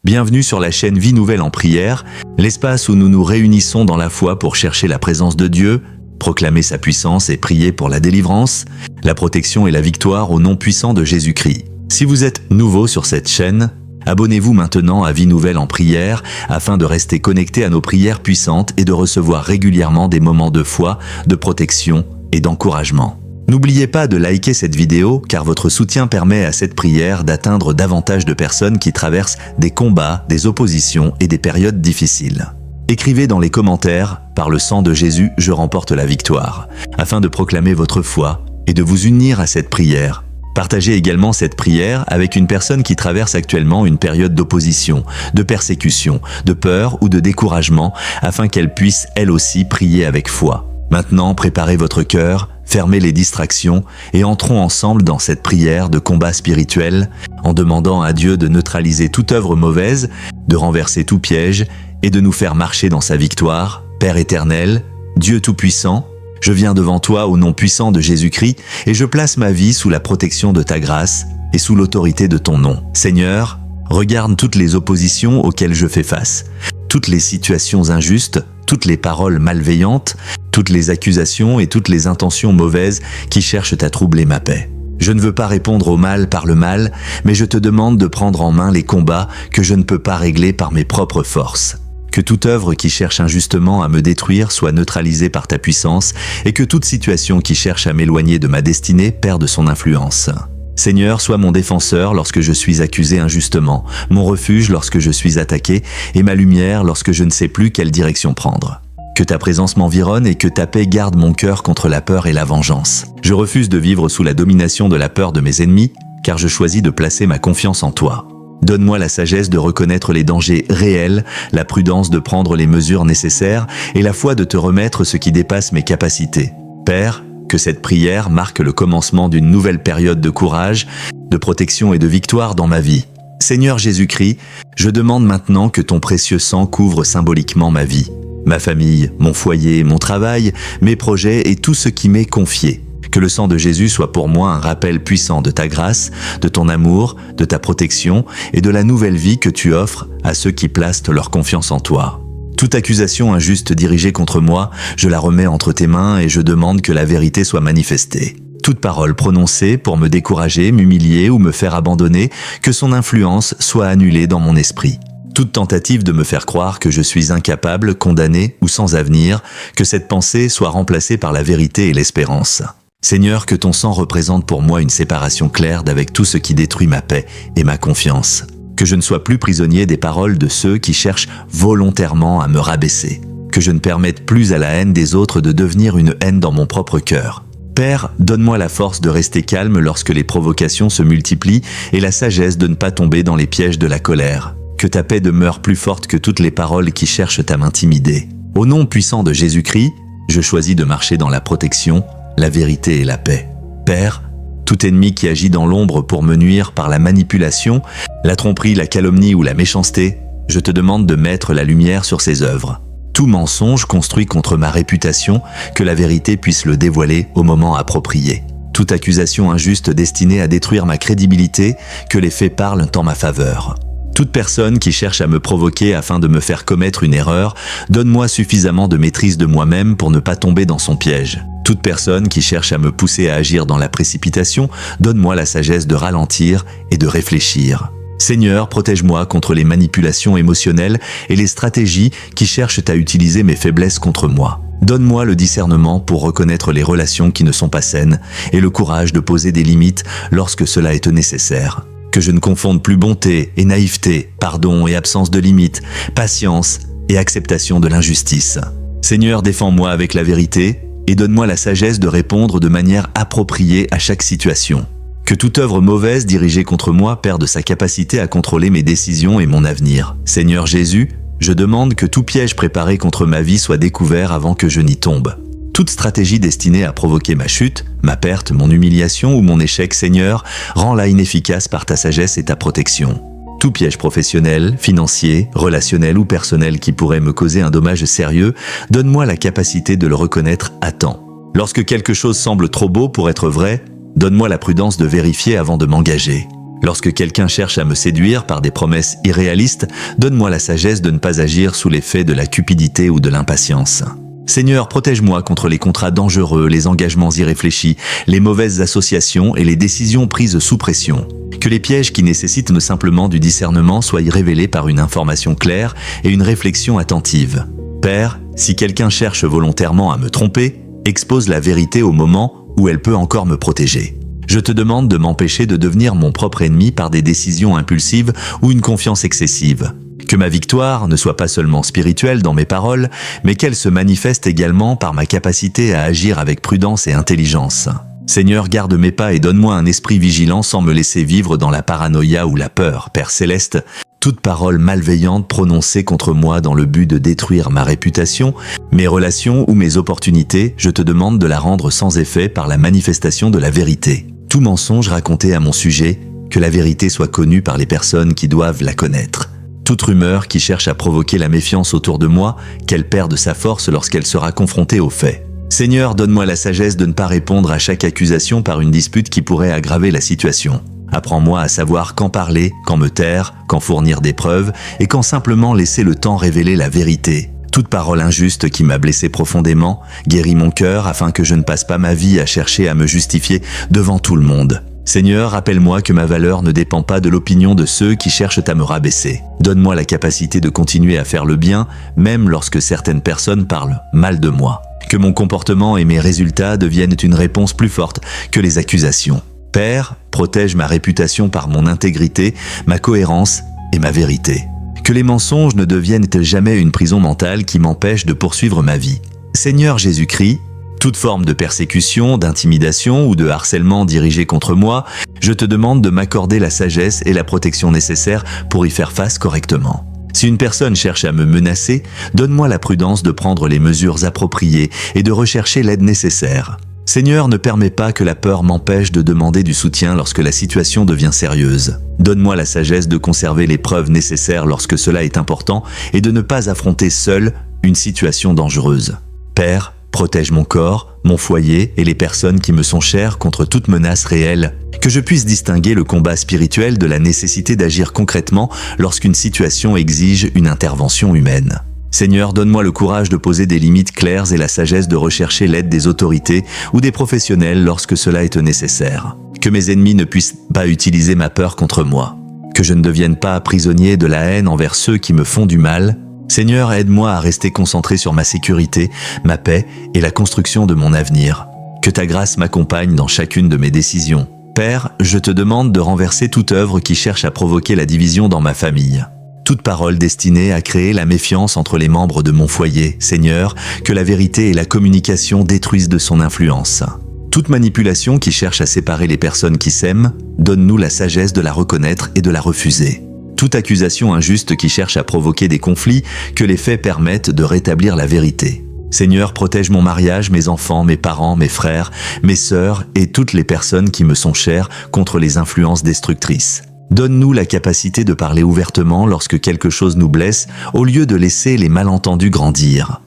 Bienvenue sur la chaîne Vie Nouvelle en prière, l'espace où nous nous réunissons dans la foi pour chercher la présence de Dieu, proclamer sa puissance et prier pour la délivrance, la protection et la victoire au nom puissant de Jésus-Christ. Si vous êtes nouveau sur cette chaîne, abonnez-vous maintenant à Vie Nouvelle en prière afin de rester connecté à nos prières puissantes et de recevoir régulièrement des moments de foi, de protection et d'encouragement. N'oubliez pas de liker cette vidéo car votre soutien permet à cette prière d'atteindre davantage de personnes qui traversent des combats, des oppositions et des périodes difficiles. Écrivez dans les commentaires « Par le sang de Jésus, je remporte la victoire » afin de proclamer votre foi et de vous unir à cette prière. Partagez également cette prière avec une personne qui traverse actuellement une période d'opposition, de persécution, de peur ou de découragement afin qu'elle puisse elle aussi prier avec foi. Maintenant, préparez votre cœur, fermez les distractions et entrons ensemble dans cette prière de combat spirituel en demandant à Dieu de neutraliser toute œuvre mauvaise, de renverser tout piège et de nous faire marcher dans sa victoire. Père éternel, Dieu tout-puissant, je viens devant toi au nom puissant de Jésus-Christ et je place ma vie sous la protection de ta grâce et sous l'autorité de ton nom. Seigneur, regarde toutes les oppositions auxquelles je fais face, toutes les situations injustes, toutes les paroles malveillantes, toutes les accusations et toutes les intentions mauvaises qui cherchent à troubler ma paix. Je ne veux pas répondre au mal par le mal, mais je te demande de prendre en main les combats que je ne peux pas régler par mes propres forces. Que toute œuvre qui cherche injustement à me détruire soit neutralisée par ta puissance et que toute situation qui cherche à m'éloigner de ma destinée perde son influence. Seigneur, sois mon défenseur lorsque je suis accusé injustement, mon refuge lorsque je suis attaqué et ma lumière lorsque je ne sais plus quelle direction prendre. Que ta présence m'environne et que ta paix garde mon cœur contre la peur et la vengeance. Je refuse de vivre sous la domination de la peur de mes ennemis, car je choisis de placer ma confiance en toi. Donne-moi la sagesse de reconnaître les dangers réels, la prudence de prendre les mesures nécessaires et la foi de te remettre ce qui dépasse mes capacités. Père, que cette prière marque le commencement d'une nouvelle période de courage, de protection et de victoire dans ma vie. Seigneur Jésus-Christ, je demande maintenant que ton précieux sang couvre symboliquement ma vie, ma famille, mon foyer, mon travail, mes projets et tout ce qui m'est confié. Que le sang de Jésus soit pour moi un rappel puissant de ta grâce, de ton amour, de ta protection et de la nouvelle vie que tu offres à ceux qui placent leur confiance en toi. Toute accusation injuste dirigée contre moi, je la remets entre tes mains et je demande que la vérité soit manifestée. Toute parole prononcée pour me décourager, m'humilier ou me faire abandonner, que son influence soit annulée dans mon esprit. Toute tentative de me faire croire que je suis incapable, condamné ou sans avenir, que cette pensée soit remplacée par la vérité et l'espérance. Seigneur, que ton sang représente pour moi une séparation claire d'avec tout ce qui détruit ma paix et ma confiance. Que je ne sois plus prisonnier des paroles de ceux qui cherchent volontairement à me rabaisser. Que je ne permette plus à la haine des autres de devenir une haine dans mon propre cœur. Père, donne-moi la force de rester calme lorsque les provocations se multiplient et la sagesse de ne pas tomber dans les pièges de la colère. Que ta paix demeure plus forte que toutes les paroles qui cherchent à m'intimider. Au nom puissant de Jésus-Christ, je choisis de marcher dans la protection, la vérité et la paix. Père, tout ennemi qui agit dans l'ombre pour me nuire par la manipulation, la tromperie, la calomnie ou la méchanceté, je te demande de mettre la lumière sur ses œuvres. Tout mensonge construit contre ma réputation, que la vérité puisse le dévoiler au moment approprié. Toute accusation injuste destinée à détruire ma crédibilité, que les faits parlent en ma faveur. Toute personne qui cherche à me provoquer afin de me faire commettre une erreur, donne-moi suffisamment de maîtrise de moi-même pour ne pas tomber dans son piège. Toute personne qui cherche à me pousser à agir dans la précipitation, donne-moi la sagesse de ralentir et de réfléchir. Seigneur, protège-moi contre les manipulations émotionnelles et les stratégies qui cherchent à utiliser mes faiblesses contre moi. Donne-moi le discernement pour reconnaître les relations qui ne sont pas saines et le courage de poser des limites lorsque cela est nécessaire. Que je ne confonde plus bonté et naïveté, pardon et absence de limites, patience et acceptation de l'injustice. Seigneur, défends-moi avec la vérité et donne-moi la sagesse de répondre de manière appropriée à chaque situation. Que toute œuvre mauvaise dirigée contre moi perde sa capacité à contrôler mes décisions et mon avenir. Seigneur Jésus, je demande que tout piège préparé contre ma vie soit découvert avant que je n'y tombe. Toute stratégie destinée à provoquer ma chute, ma perte, mon humiliation ou mon échec, Seigneur, rends-la inefficace par ta sagesse et ta protection. Tout piège professionnel, financier, relationnel ou personnel qui pourrait me causer un dommage sérieux, donne-moi la capacité de le reconnaître à temps. Lorsque quelque chose semble trop beau pour être vrai, donne-moi la prudence de vérifier avant de m'engager. Lorsque quelqu'un cherche à me séduire par des promesses irréalistes, donne-moi la sagesse de ne pas agir sous l'effet de la cupidité ou de l'impatience. Seigneur, protège-moi contre les contrats dangereux, les engagements irréfléchis, les mauvaises associations et les décisions prises sous pression. Que les pièges qui nécessitent simplement du discernement soient révélés par une information claire et une réflexion attentive. Père, si quelqu'un cherche volontairement à me tromper, expose la vérité au moment où elle peut encore me protéger. Je te demande de m'empêcher de devenir mon propre ennemi par des décisions impulsives ou une confiance excessive. Que ma victoire ne soit pas seulement spirituelle dans mes paroles, mais qu'elle se manifeste également par ma capacité à agir avec prudence et intelligence. Seigneur, garde mes pas et donne-moi un esprit vigilant sans me laisser vivre dans la paranoïa ou la peur. Père céleste, toute parole malveillante prononcée contre moi dans le but de détruire ma réputation, mes relations ou mes opportunités, je te demande de la rendre sans effet par la manifestation de la vérité. Tout mensonge raconté à mon sujet, que la vérité soit connue par les personnes qui doivent la connaître. Toute rumeur qui cherche à provoquer la méfiance autour de moi, qu'elle perde sa force lorsqu'elle sera confrontée aux faits. Seigneur, donne-moi la sagesse de ne pas répondre à chaque accusation par une dispute qui pourrait aggraver la situation. Apprends-moi à savoir quand parler, quand me taire, quand fournir des preuves et quand simplement laisser le temps révéler la vérité. Toute parole injuste qui m'a blessé profondément guérit mon cœur afin que je ne passe pas ma vie à chercher à me justifier devant tout le monde. Seigneur, rappelle-moi que ma valeur ne dépend pas de l'opinion de ceux qui cherchent à me rabaisser. Donne-moi la capacité de continuer à faire le bien, même lorsque certaines personnes parlent mal de moi. Que mon comportement et mes résultats deviennent une réponse plus forte que les accusations. Père, protège ma réputation par mon intégrité, ma cohérence et ma vérité. Que les mensonges ne deviennent jamais une prison mentale qui m'empêche de poursuivre ma vie. Seigneur Jésus-Christ, toute forme de persécution, d'intimidation ou de harcèlement dirigé contre moi, je te demande de m'accorder la sagesse et la protection nécessaires pour y faire face correctement. Si une personne cherche à me menacer, donne-moi la prudence de prendre les mesures appropriées et de rechercher l'aide nécessaire. Seigneur, ne permets pas que la peur m'empêche de demander du soutien lorsque la situation devient sérieuse. Donne-moi la sagesse de conserver les preuves nécessaires lorsque cela est important et de ne pas affronter seul une situation dangereuse. Père, protège mon corps, mon foyer et les personnes qui me sont chères contre toute menace réelle. Que je puisse distinguer le combat spirituel de la nécessité d'agir concrètement lorsqu'une situation exige une intervention humaine. Seigneur, donne-moi le courage de poser des limites claires et la sagesse de rechercher l'aide des autorités ou des professionnels lorsque cela est nécessaire. Que mes ennemis ne puissent pas utiliser ma peur contre moi. Que je ne devienne pas prisonnier de la haine envers ceux qui me font du mal. Seigneur, aide-moi à rester concentré sur ma sécurité, ma paix et la construction de mon avenir. Que ta grâce m'accompagne dans chacune de mes décisions. Père, je te demande de renverser toute œuvre qui cherche à provoquer la division dans ma famille. Toute parole destinée à créer la méfiance entre les membres de mon foyer. Seigneur, que la vérité et la communication détruisent de son influence. Toute manipulation qui cherche à séparer les personnes qui s'aiment, donne-nous la sagesse de la reconnaître et de la refuser. Toute accusation injuste qui cherche à provoquer des conflits, que les faits permettent de rétablir la vérité. Seigneur, protège mon mariage, mes enfants, mes parents, mes frères, mes sœurs et toutes les personnes qui me sont chères contre les influences destructrices. Donne-nous la capacité de parler ouvertement lorsque quelque chose nous blesse, au lieu de laisser les malentendus grandir.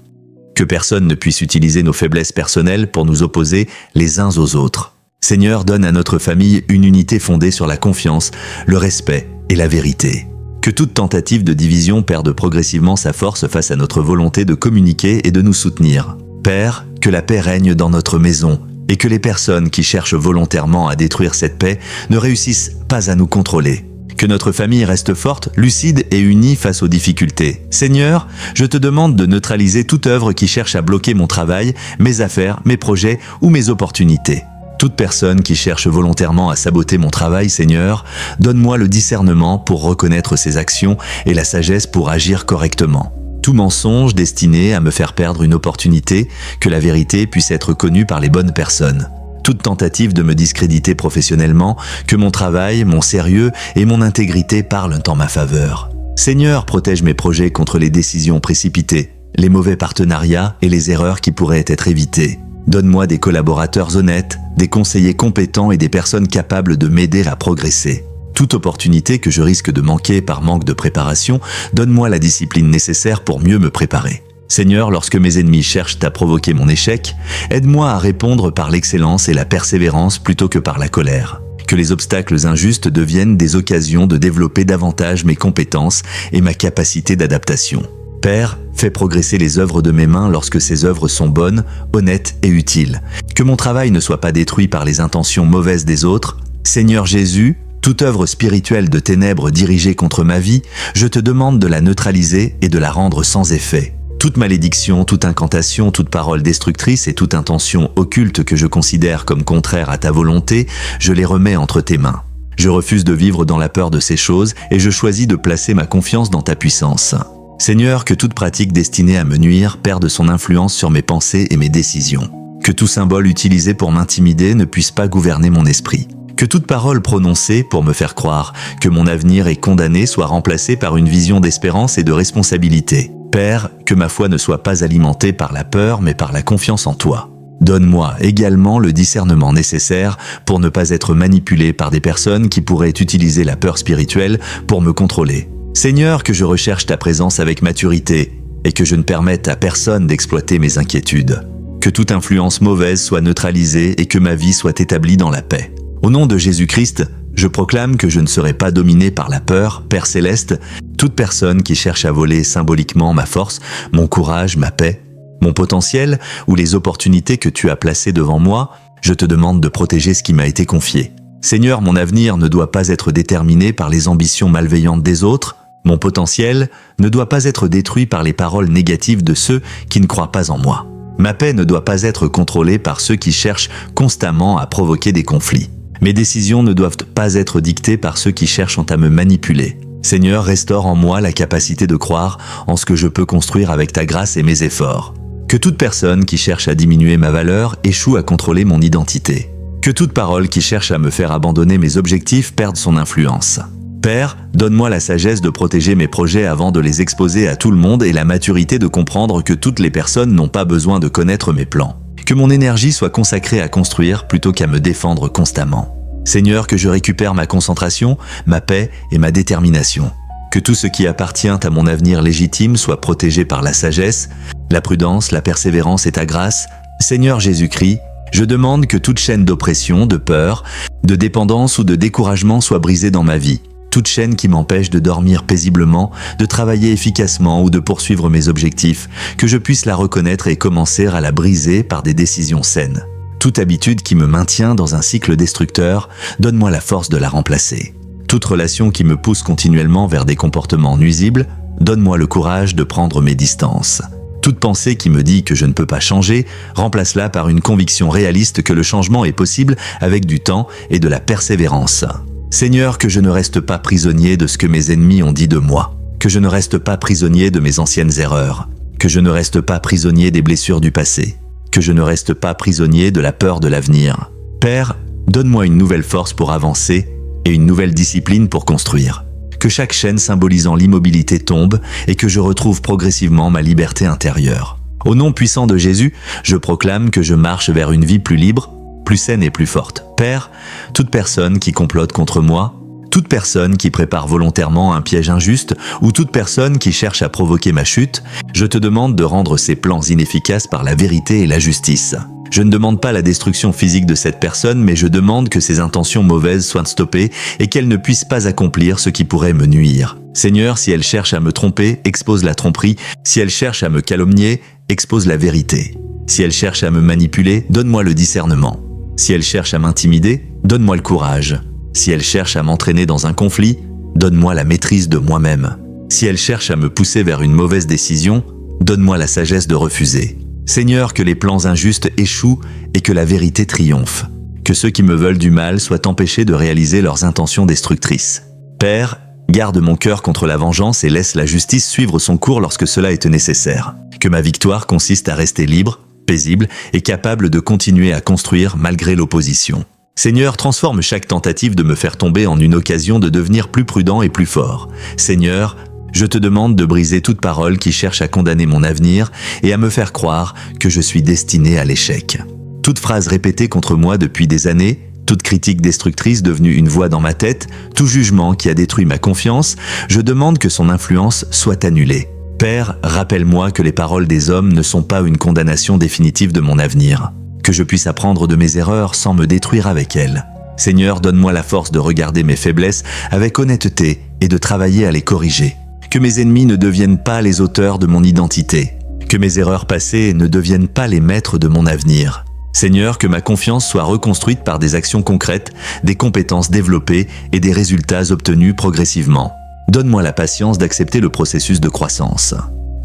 Que personne ne puisse utiliser nos faiblesses personnelles pour nous opposer les uns aux autres. Seigneur, donne à notre famille une unité fondée sur la confiance, le respect et la vérité. Que toute tentative de division perde progressivement sa force face à notre volonté de communiquer et de nous soutenir. Père, que la paix règne dans notre maison et que les personnes qui cherchent volontairement à détruire cette paix ne réussissent pas à nous contrôler. Que notre famille reste forte, lucide et unie face aux difficultés. Seigneur, je te demande de neutraliser toute œuvre qui cherche à bloquer mon travail, mes affaires, mes projets ou mes opportunités. Toute personne qui cherche volontairement à saboter mon travail, Seigneur, donne-moi le discernement pour reconnaître ses actions et la sagesse pour agir correctement. Tout mensonge destiné à me faire perdre une opportunité, que la vérité puisse être connue par les bonnes personnes. Toute tentative de me discréditer professionnellement, que mon travail, mon sérieux et mon intégrité parlent en ma faveur. Seigneur, protège mes projets contre les décisions précipitées, les mauvais partenariats et les erreurs qui pourraient être évitées. Donne-moi des collaborateurs honnêtes, des conseillers compétents et des personnes capables de m'aider à progresser. Toute opportunité que je risque de manquer par manque de préparation, donne-moi la discipline nécessaire pour mieux me préparer. Seigneur, lorsque mes ennemis cherchent à provoquer mon échec, aide-moi à répondre par l'excellence et la persévérance plutôt que par la colère. que les obstacles injustes deviennent des occasions de développer davantage mes compétences et ma capacité d'adaptation. Père, fais progresser les œuvres de mes mains lorsque ces œuvres sont bonnes, honnêtes et utiles. Que mon travail ne soit pas détruit par les intentions mauvaises des autres. Seigneur Jésus, toute œuvre spirituelle de ténèbres dirigée contre ma vie, je te demande de la neutraliser et de la rendre sans effet. Toute malédiction, toute incantation, toute parole destructrice et toute intention occulte que je considère comme contraire à ta volonté, je les remets entre tes mains. Je refuse de vivre dans la peur de ces choses et je choisis de placer ma confiance dans ta puissance. Seigneur, que toute pratique destinée à me nuire perde son influence sur mes pensées et mes décisions. Que tout symbole utilisé pour m'intimider ne puisse pas gouverner mon esprit. Que toute parole prononcée pour me faire croire que mon avenir est condamné soit remplacée par une vision d'espérance et de responsabilité. Père, que ma foi ne soit pas alimentée par la peur mais par la confiance en toi. Donne-moi également le discernement nécessaire pour ne pas être manipulé par des personnes qui pourraient utiliser la peur spirituelle pour me contrôler. Seigneur, que je recherche ta présence avec maturité et que je ne permette à personne d'exploiter mes inquiétudes. Que toute influence mauvaise soit neutralisée et que ma vie soit établie dans la paix. Au nom de Jésus-Christ, je proclame que je ne serai pas dominé par la peur, Père Céleste. Toute personne qui cherche à voler symboliquement ma force, mon courage, ma paix, mon potentiel ou les opportunités que tu as placées devant moi, je te demande de protéger ce qui m'a été confié. Seigneur, mon avenir ne doit pas être déterminé par les ambitions malveillantes des autres. Mon potentiel ne doit pas être détruit par les paroles négatives de ceux qui ne croient pas en moi. Ma paix ne doit pas être contrôlée par ceux qui cherchent constamment à provoquer des conflits. Mes décisions ne doivent pas être dictées par ceux qui cherchent à me manipuler. Seigneur, restaure en moi la capacité de croire en ce que je peux construire avec ta grâce et mes efforts. Que toute personne qui cherche à diminuer ma valeur échoue à contrôler mon identité. Que toute parole qui cherche à me faire abandonner mes objectifs perde son influence. Père, donne-moi la sagesse de protéger mes projets avant de les exposer à tout le monde et la maturité de comprendre que toutes les personnes n'ont pas besoin de connaître mes plans. Que mon énergie soit consacrée à construire plutôt qu'à me défendre constamment. Seigneur, que je récupère ma concentration, ma paix et ma détermination. Que tout ce qui appartient à mon avenir légitime soit protégé par la sagesse, la prudence, la persévérance et ta grâce. Seigneur Jésus-Christ, je demande que toute chaîne d'oppression, de peur, de dépendance ou de découragement soit brisée dans ma vie. Toute chaîne qui m'empêche de dormir paisiblement, de travailler efficacement ou de poursuivre mes objectifs, que je puisse la reconnaître et commencer à la briser par des décisions saines. Toute habitude qui me maintient dans un cycle destructeur, donne-moi la force de la remplacer. Toute relation qui me pousse continuellement vers des comportements nuisibles, donne-moi le courage de prendre mes distances. Toute pensée qui me dit que je ne peux pas changer, remplace-la par une conviction réaliste que le changement est possible avec du temps et de la persévérance. Seigneur, que je ne reste pas prisonnier de ce que mes ennemis ont dit de moi, que je ne reste pas prisonnier de mes anciennes erreurs, que je ne reste pas prisonnier des blessures du passé, que je ne reste pas prisonnier de la peur de l'avenir. Père, donne-moi une nouvelle force pour avancer et une nouvelle discipline pour construire. Que chaque chaîne symbolisant l'immobilité tombe et que je retrouve progressivement ma liberté intérieure. Au nom puissant de Jésus, je proclame que je marche vers une vie plus libre, plus saine et plus forte. Père, toute personne qui complote contre moi, toute personne qui prépare volontairement un piège injuste ou toute personne qui cherche à provoquer ma chute, je te demande de rendre ces plans inefficaces par la vérité et la justice. Je ne demande pas la destruction physique de cette personne, mais je demande que ses intentions mauvaises soient stoppées et qu'elle ne puisse pas accomplir ce qui pourrait me nuire. Seigneur, si elle cherche à me tromper, expose la tromperie. Si elle cherche à me calomnier, expose la vérité. Si elle cherche à me manipuler, donne-moi le discernement. Si elle cherche à m'intimider, donne-moi le courage. Si elle cherche à m'entraîner dans un conflit, donne-moi la maîtrise de moi-même. Si elle cherche à me pousser vers une mauvaise décision, donne-moi la sagesse de refuser. Seigneur, que les plans injustes échouent et que la vérité triomphe. Que ceux qui me veulent du mal soient empêchés de réaliser leurs intentions destructrices. Père, garde mon cœur contre la vengeance et laisse la justice suivre son cours lorsque cela est nécessaire. Que ma victoire consiste à rester libre, paisible et capable de continuer à construire malgré l'opposition. Seigneur, transforme chaque tentative de me faire tomber en une occasion de devenir plus prudent et plus fort. Seigneur, je te demande de briser toute parole qui cherche à condamner mon avenir et à me faire croire que je suis destiné à l'échec. Toute phrase répétée contre moi depuis des années, toute critique destructrice devenue une voix dans ma tête, tout jugement qui a détruit ma confiance, je demande que son influence soit annulée. Père, rappelle-moi que les paroles des hommes ne sont pas une condamnation définitive de mon avenir, que je puisse apprendre de mes erreurs sans me détruire avec elles. Seigneur, donne-moi la force de regarder mes faiblesses avec honnêteté et de travailler à les corriger. Que mes ennemis ne deviennent pas les auteurs de mon identité. Que mes erreurs passées ne deviennent pas les maîtres de mon avenir. Seigneur, que ma confiance soit reconstruite par des actions concrètes, des compétences développées et des résultats obtenus progressivement. Donne-moi la patience d'accepter le processus de croissance.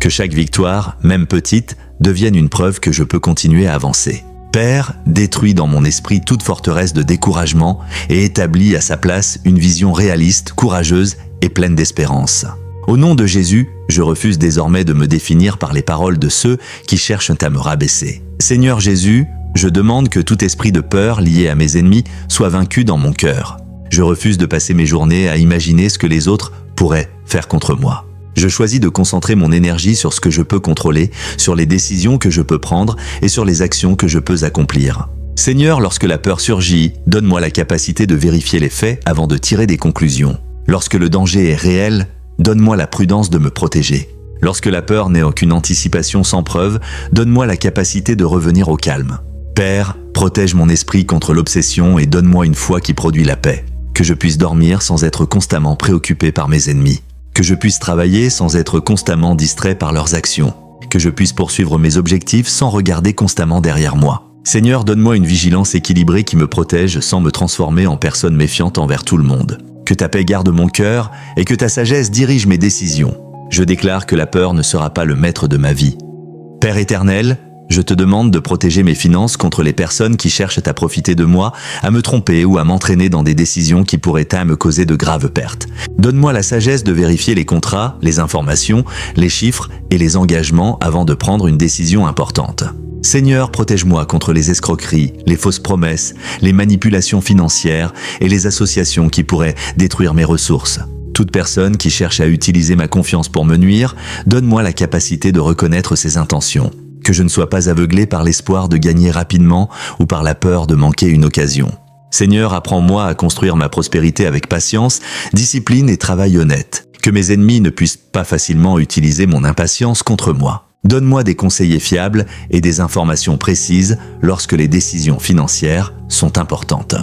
Que chaque victoire, même petite, devienne une preuve que je peux continuer à avancer. Père, détruis dans mon esprit toute forteresse de découragement et établis à sa place une vision réaliste, courageuse et pleine d'espérance. Au nom de Jésus, je refuse désormais de me définir par les paroles de ceux qui cherchent à me rabaisser. Seigneur Jésus, je demande que tout esprit de peur lié à mes ennemis soit vaincu dans mon cœur. Je refuse de passer mes journées à imaginer ce que les autres pourraient faire contre moi. Je choisis de concentrer mon énergie sur ce que je peux contrôler, sur les décisions que je peux prendre et sur les actions que je peux accomplir. Seigneur, lorsque la peur surgit, donne-moi la capacité de vérifier les faits avant de tirer des conclusions. Lorsque le danger est réel, donne-moi la prudence de me protéger. Lorsque la peur n'est aucune anticipation sans preuve, donne-moi la capacité de revenir au calme. Père, protège mon esprit contre l'obsession et donne-moi une foi qui produit la paix. Que je puisse dormir sans être constamment préoccupé par mes ennemis. Que je puisse travailler sans être constamment distrait par leurs actions. Que je puisse poursuivre mes objectifs sans regarder constamment derrière moi. Seigneur, donne-moi une vigilance équilibrée qui me protège sans me transformer en personne méfiante envers tout le monde. Que ta paix garde mon cœur et que ta sagesse dirige mes décisions. Je déclare que la peur ne sera pas le maître de ma vie. Père éternel, je te demande de protéger mes finances contre les personnes qui cherchent à profiter de moi, à me tromper ou à m'entraîner dans des décisions qui pourraient me causer de graves pertes. Donne-moi la sagesse de vérifier les contrats, les informations, les chiffres et les engagements avant de prendre une décision importante. Seigneur, protège-moi contre les escroqueries, les fausses promesses, les manipulations financières et les associations qui pourraient détruire mes ressources. Toute personne qui cherche à utiliser ma confiance pour me nuire, donne-moi la capacité de reconnaître ses intentions. Que je ne sois pas aveuglé par l'espoir de gagner rapidement ou par la peur de manquer une occasion. Seigneur, apprends-moi à construire ma prospérité avec patience, discipline et travail honnête. Que mes ennemis ne puissent pas facilement utiliser mon impatience contre moi. Donne-moi des conseillers fiables et des informations précises lorsque les décisions financières sont importantes.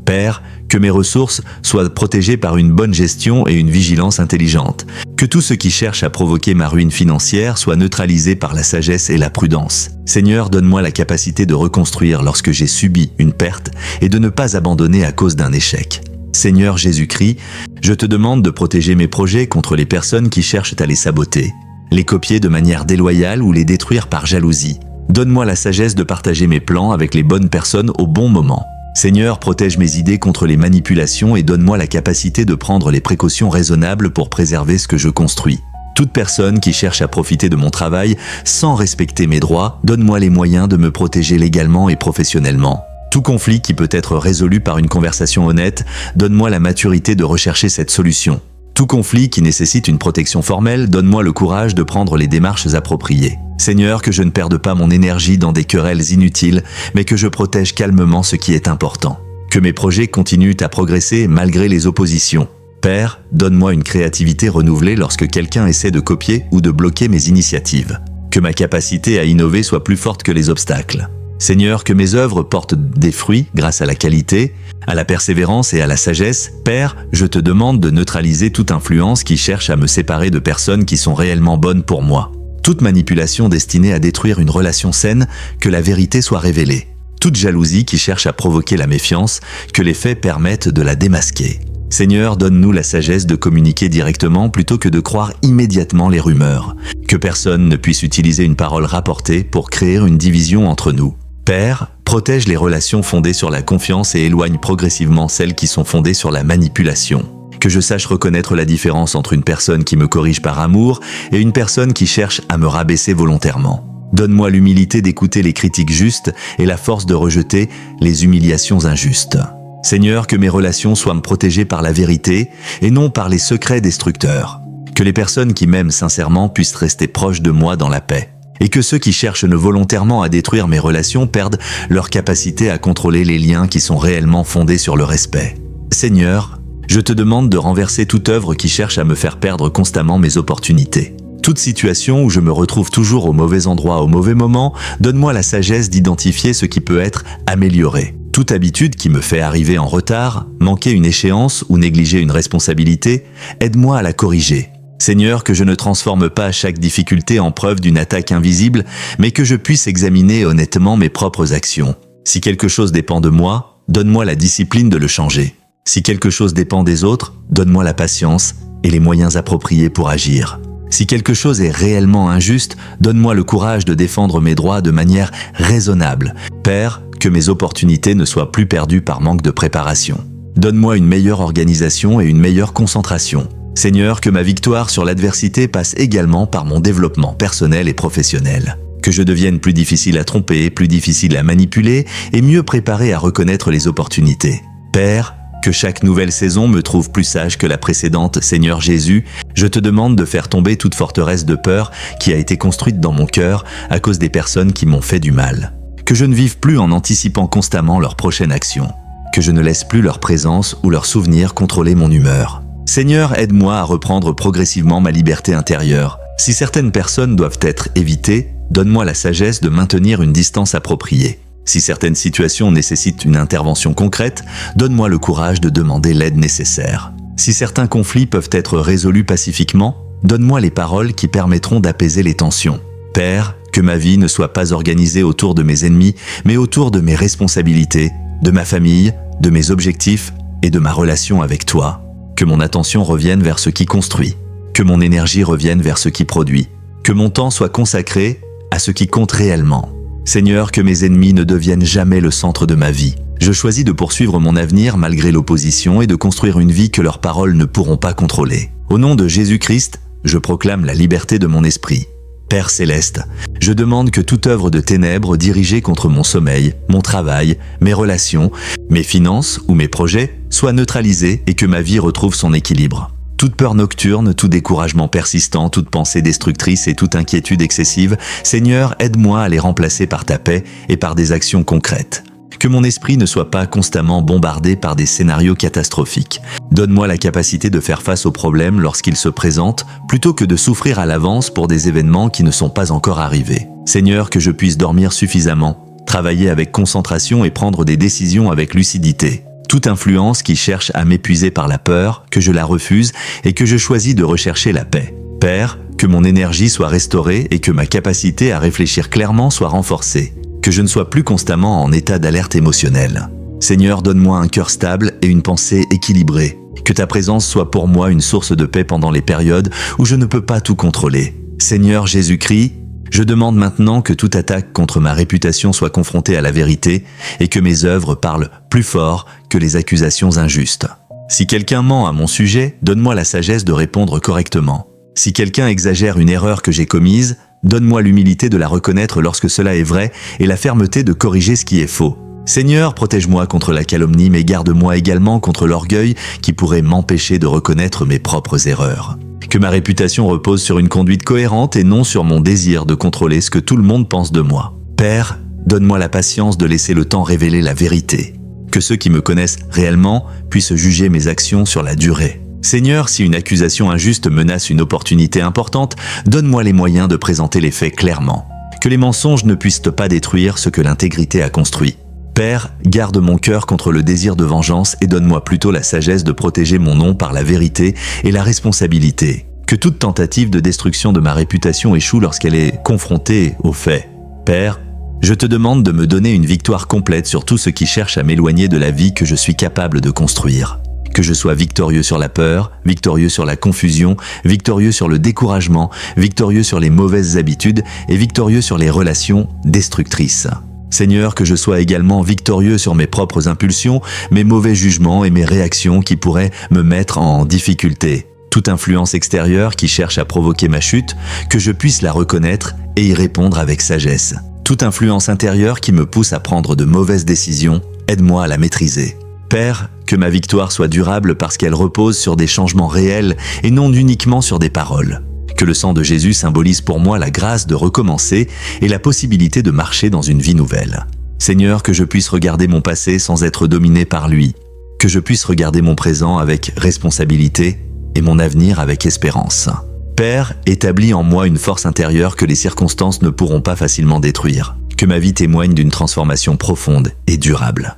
Père, que mes ressources soient protégées par une bonne gestion et une vigilance intelligente. Que tout ce qui cherche à provoquer ma ruine financière soit neutralisé par la sagesse et la prudence. Seigneur, donne-moi la capacité de reconstruire lorsque j'ai subi une perte et de ne pas abandonner à cause d'un échec. Seigneur Jésus-Christ, je te demande de protéger mes projets contre les personnes qui cherchent à les saboter, les copier de manière déloyale ou les détruire par jalousie. Donne-moi la sagesse de partager mes plans avec les bonnes personnes au bon moment. Seigneur, protège mes idées contre les manipulations et donne-moi la capacité de prendre les précautions raisonnables pour préserver ce que je construis. Toute personne qui cherche à profiter de mon travail sans respecter mes droits, donne-moi les moyens de me protéger légalement et professionnellement. Tout conflit qui peut être résolu par une conversation honnête, donne-moi la maturité de rechercher cette solution. Tout conflit qui nécessite une protection formelle, donne-moi le courage de prendre les démarches appropriées. Seigneur, que je ne perde pas mon énergie dans des querelles inutiles, mais que je protège calmement ce qui est important. Que mes projets continuent à progresser malgré les oppositions. Père, donne-moi une créativité renouvelée lorsque quelqu'un essaie de copier ou de bloquer mes initiatives. Que ma capacité à innover soit plus forte que les obstacles. Seigneur, que mes œuvres portent des fruits grâce à la qualité, à la persévérance et à la sagesse. Père, je te demande de neutraliser toute influence qui cherche à me séparer de personnes qui sont réellement bonnes pour moi. Toute manipulation destinée à détruire une relation saine, que la vérité soit révélée. Toute jalousie qui cherche à provoquer la méfiance, que les faits permettent de la démasquer. Seigneur, donne-nous la sagesse de communiquer directement plutôt que de croire immédiatement les rumeurs. Que personne ne puisse utiliser une parole rapportée pour créer une division entre nous. Père, protège les relations fondées sur la confiance et éloigne progressivement celles qui sont fondées sur la manipulation. Que je sache reconnaître la différence entre une personne qui me corrige par amour et une personne qui cherche à me rabaisser volontairement. Donne-moi l'humilité d'écouter les critiques justes et la force de rejeter les humiliations injustes. Seigneur, que mes relations soient protégées par la vérité et non par les secrets destructeurs. Que les personnes qui m'aiment sincèrement puissent rester proches de moi dans la paix. Et que ceux qui cherchent volontairement à détruire mes relations perdent leur capacité à contrôler les liens qui sont réellement fondés sur le respect. Seigneur, je te demande de renverser toute œuvre qui cherche à me faire perdre constamment mes opportunités. Toute situation où je me retrouve toujours au mauvais endroit au mauvais moment, donne-moi la sagesse d'identifier ce qui peut être amélioré. Toute habitude qui me fait arriver en retard, manquer une échéance ou négliger une responsabilité, aide-moi à la corriger. Seigneur, que je ne transforme pas chaque difficulté en preuve d'une attaque invisible, mais que je puisse examiner honnêtement mes propres actions. Si quelque chose dépend de moi, donne-moi la discipline de le changer. Si quelque chose dépend des autres, donne-moi la patience et les moyens appropriés pour agir. Si quelque chose est réellement injuste, donne-moi le courage de défendre mes droits de manière raisonnable. Père, que mes opportunités ne soient plus perdues par manque de préparation. Donne-moi une meilleure organisation et une meilleure concentration. Seigneur, que ma victoire sur l'adversité passe également par mon développement personnel et professionnel. Que je devienne plus difficile à tromper, plus difficile à manipuler et mieux préparé à reconnaître les opportunités. Père, que chaque nouvelle saison me trouve plus sage que la précédente. Seigneur Jésus, je te demande de faire tomber toute forteresse de peur qui a été construite dans mon cœur à cause des personnes qui m'ont fait du mal. Que je ne vive plus en anticipant constamment leur prochaine action. Que je ne laisse plus leur présence ou leurs souvenirs contrôler mon humeur. Seigneur, aide-moi à reprendre progressivement ma liberté intérieure. Si certaines personnes doivent être évitées, donne-moi la sagesse de maintenir une distance appropriée. Si certaines situations nécessitent une intervention concrète, donne-moi le courage de demander l'aide nécessaire. Si certains conflits peuvent être résolus pacifiquement, donne-moi les paroles qui permettront d'apaiser les tensions. Père, que ma vie ne soit pas organisée autour de mes ennemis, mais autour de mes responsabilités, de ma famille, de mes objectifs et de ma relation avec toi. Que mon attention revienne vers ce qui construit. Que mon énergie revienne vers ce qui produit. Que mon temps soit consacré à ce qui compte réellement. Seigneur, que mes ennemis ne deviennent jamais le centre de ma vie. Je choisis de poursuivre mon avenir malgré l'opposition et de construire une vie que leurs paroles ne pourront pas contrôler. Au nom de Jésus-Christ, je proclame la liberté de mon esprit. Père céleste, je demande que toute œuvre de ténèbres dirigée contre mon sommeil, mon travail, mes relations, mes finances ou mes projets soit neutralisée et que ma vie retrouve son équilibre. Toute peur nocturne, tout découragement persistant, toute pensée destructrice et toute inquiétude excessive, Seigneur, aide-moi à les remplacer par ta paix et par des actions concrètes. Que mon esprit ne soit pas constamment bombardé par des scénarios catastrophiques. Donne-moi la capacité de faire face aux problèmes lorsqu'ils se présentent, plutôt que de souffrir à l'avance pour des événements qui ne sont pas encore arrivés. Seigneur, que je puisse dormir suffisamment, travailler avec concentration et prendre des décisions avec lucidité. Toute influence qui cherche à m'épuiser par la peur, que je la refuse et que je choisis de rechercher la paix. Père, que mon énergie soit restaurée et que ma capacité à réfléchir clairement soit renforcée. Que je ne sois plus constamment en état d'alerte émotionnelle. Seigneur, donne-moi un cœur stable et une pensée équilibrée. Que ta présence soit pour moi une source de paix pendant les périodes où je ne peux pas tout contrôler. Seigneur Jésus-Christ, je demande maintenant que toute attaque contre ma réputation soit confrontée à la vérité et que mes œuvres parlent plus fort que les accusations injustes. Si quelqu'un ment à mon sujet, donne-moi la sagesse de répondre correctement. Si quelqu'un exagère une erreur que j'ai commise, donne-moi l'humilité de la reconnaître lorsque cela est vrai et la fermeté de corriger ce qui est faux. Seigneur, protège-moi contre la calomnie, mais garde-moi également contre l'orgueil qui pourrait m'empêcher de reconnaître mes propres erreurs. Que ma réputation repose sur une conduite cohérente et non sur mon désir de contrôler ce que tout le monde pense de moi. Père, donne-moi la patience de laisser le temps révéler la vérité. Que ceux qui me connaissent réellement puissent juger mes actions sur la durée. Seigneur, si une accusation injuste menace une opportunité importante, donne-moi les moyens de présenter les faits clairement. Que les mensonges ne puissent pas détruire ce que l'intégrité a construit. Père, garde mon cœur contre le désir de vengeance et donne-moi plutôt la sagesse de protéger mon nom par la vérité et la responsabilité. Que toute tentative de destruction de ma réputation échoue lorsqu'elle est confrontée aux faits. Père, je te demande de me donner une victoire complète sur tout ce qui cherche à m'éloigner de la vie que je suis capable de construire. Que je sois victorieux sur la peur, victorieux sur la confusion, victorieux sur le découragement, victorieux sur les mauvaises habitudes et victorieux sur les relations destructrices. Seigneur, que je sois également victorieux sur mes propres impulsions, mes mauvais jugements et mes réactions qui pourraient me mettre en difficulté. Toute influence extérieure qui cherche à provoquer ma chute, que je puisse la reconnaître et y répondre avec sagesse. Toute influence intérieure qui me pousse à prendre de mauvaises décisions, aide-moi à la maîtriser. Père, que ma victoire soit durable parce qu'elle repose sur des changements réels et non uniquement sur des paroles. Que le sang de Jésus symbolise pour moi la grâce de recommencer et la possibilité de marcher dans une vie nouvelle. Seigneur, que je puisse regarder mon passé sans être dominé par lui. Que je puisse regarder mon présent avec responsabilité et mon avenir avec espérance. Père, établis en moi une force intérieure que les circonstances ne pourront pas facilement détruire. Que ma vie témoigne d'une transformation profonde et durable.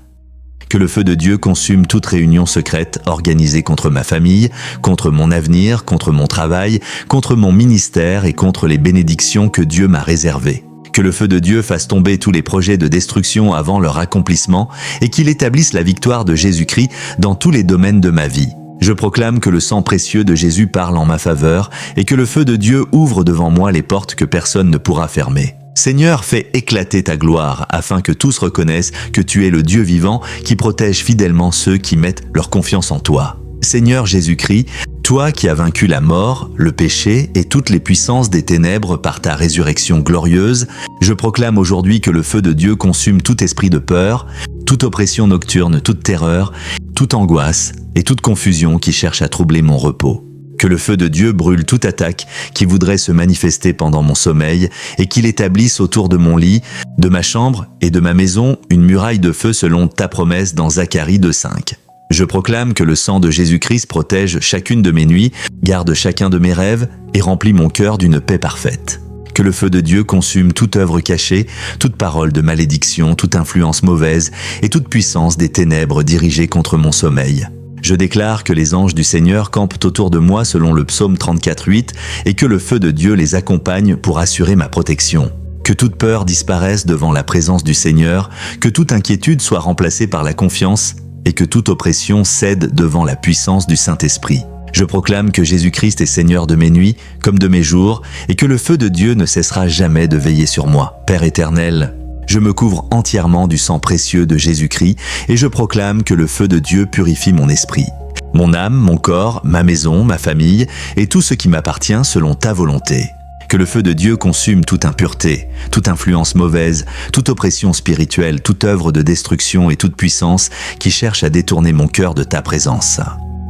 Que le feu de Dieu consume toute réunion secrète organisée contre ma famille, contre mon avenir, contre mon travail, contre mon ministère et contre les bénédictions que Dieu m'a réservées. Que le feu de Dieu fasse tomber tous les projets de destruction avant leur accomplissement et qu'il établisse la victoire de Jésus-Christ dans tous les domaines de ma vie. Je proclame que le sang précieux de Jésus parle en ma faveur et que le feu de Dieu ouvre devant moi les portes que personne ne pourra fermer. Seigneur, fais éclater ta gloire afin que tous reconnaissent que tu es le Dieu vivant qui protège fidèlement ceux qui mettent leur confiance en toi. Seigneur Jésus-Christ, toi qui as vaincu la mort, le péché et toutes les puissances des ténèbres par ta résurrection glorieuse, je proclame aujourd'hui que le feu de Dieu consume tout esprit de peur, toute oppression nocturne, toute terreur, toute angoisse et toute confusion qui cherche à troubler mon repos. Que le feu de Dieu brûle toute attaque qui voudrait se manifester pendant mon sommeil et qu'il établisse autour de mon lit, de ma chambre et de ma maison une muraille de feu selon ta promesse dans Zacharie 2:5. Je proclame que le sang de Jésus-Christ protège chacune de mes nuits, garde chacun de mes rêves et remplit mon cœur d'une paix parfaite. Que le feu de Dieu consume toute œuvre cachée, toute parole de malédiction, toute influence mauvaise et toute puissance des ténèbres dirigées contre mon sommeil. Je déclare que les anges du Seigneur campent autour de moi selon le psaume 34:8 et que le feu de Dieu les accompagne pour assurer ma protection. Que toute peur disparaisse devant la présence du Seigneur, que toute inquiétude soit remplacée par la confiance et que toute oppression cède devant la puissance du Saint-Esprit. Je proclame que Jésus-Christ est Seigneur de mes nuits comme de mes jours et que le feu de Dieu ne cessera jamais de veiller sur moi. Père éternel, je me couvre entièrement du sang précieux de Jésus-Christ et je proclame que le feu de Dieu purifie mon esprit, mon âme, mon corps, ma maison, ma famille et tout ce qui m'appartient selon ta volonté. Que le feu de Dieu consume toute impureté, toute influence mauvaise, toute oppression spirituelle, toute œuvre de destruction et toute puissance qui cherche à détourner mon cœur de ta présence.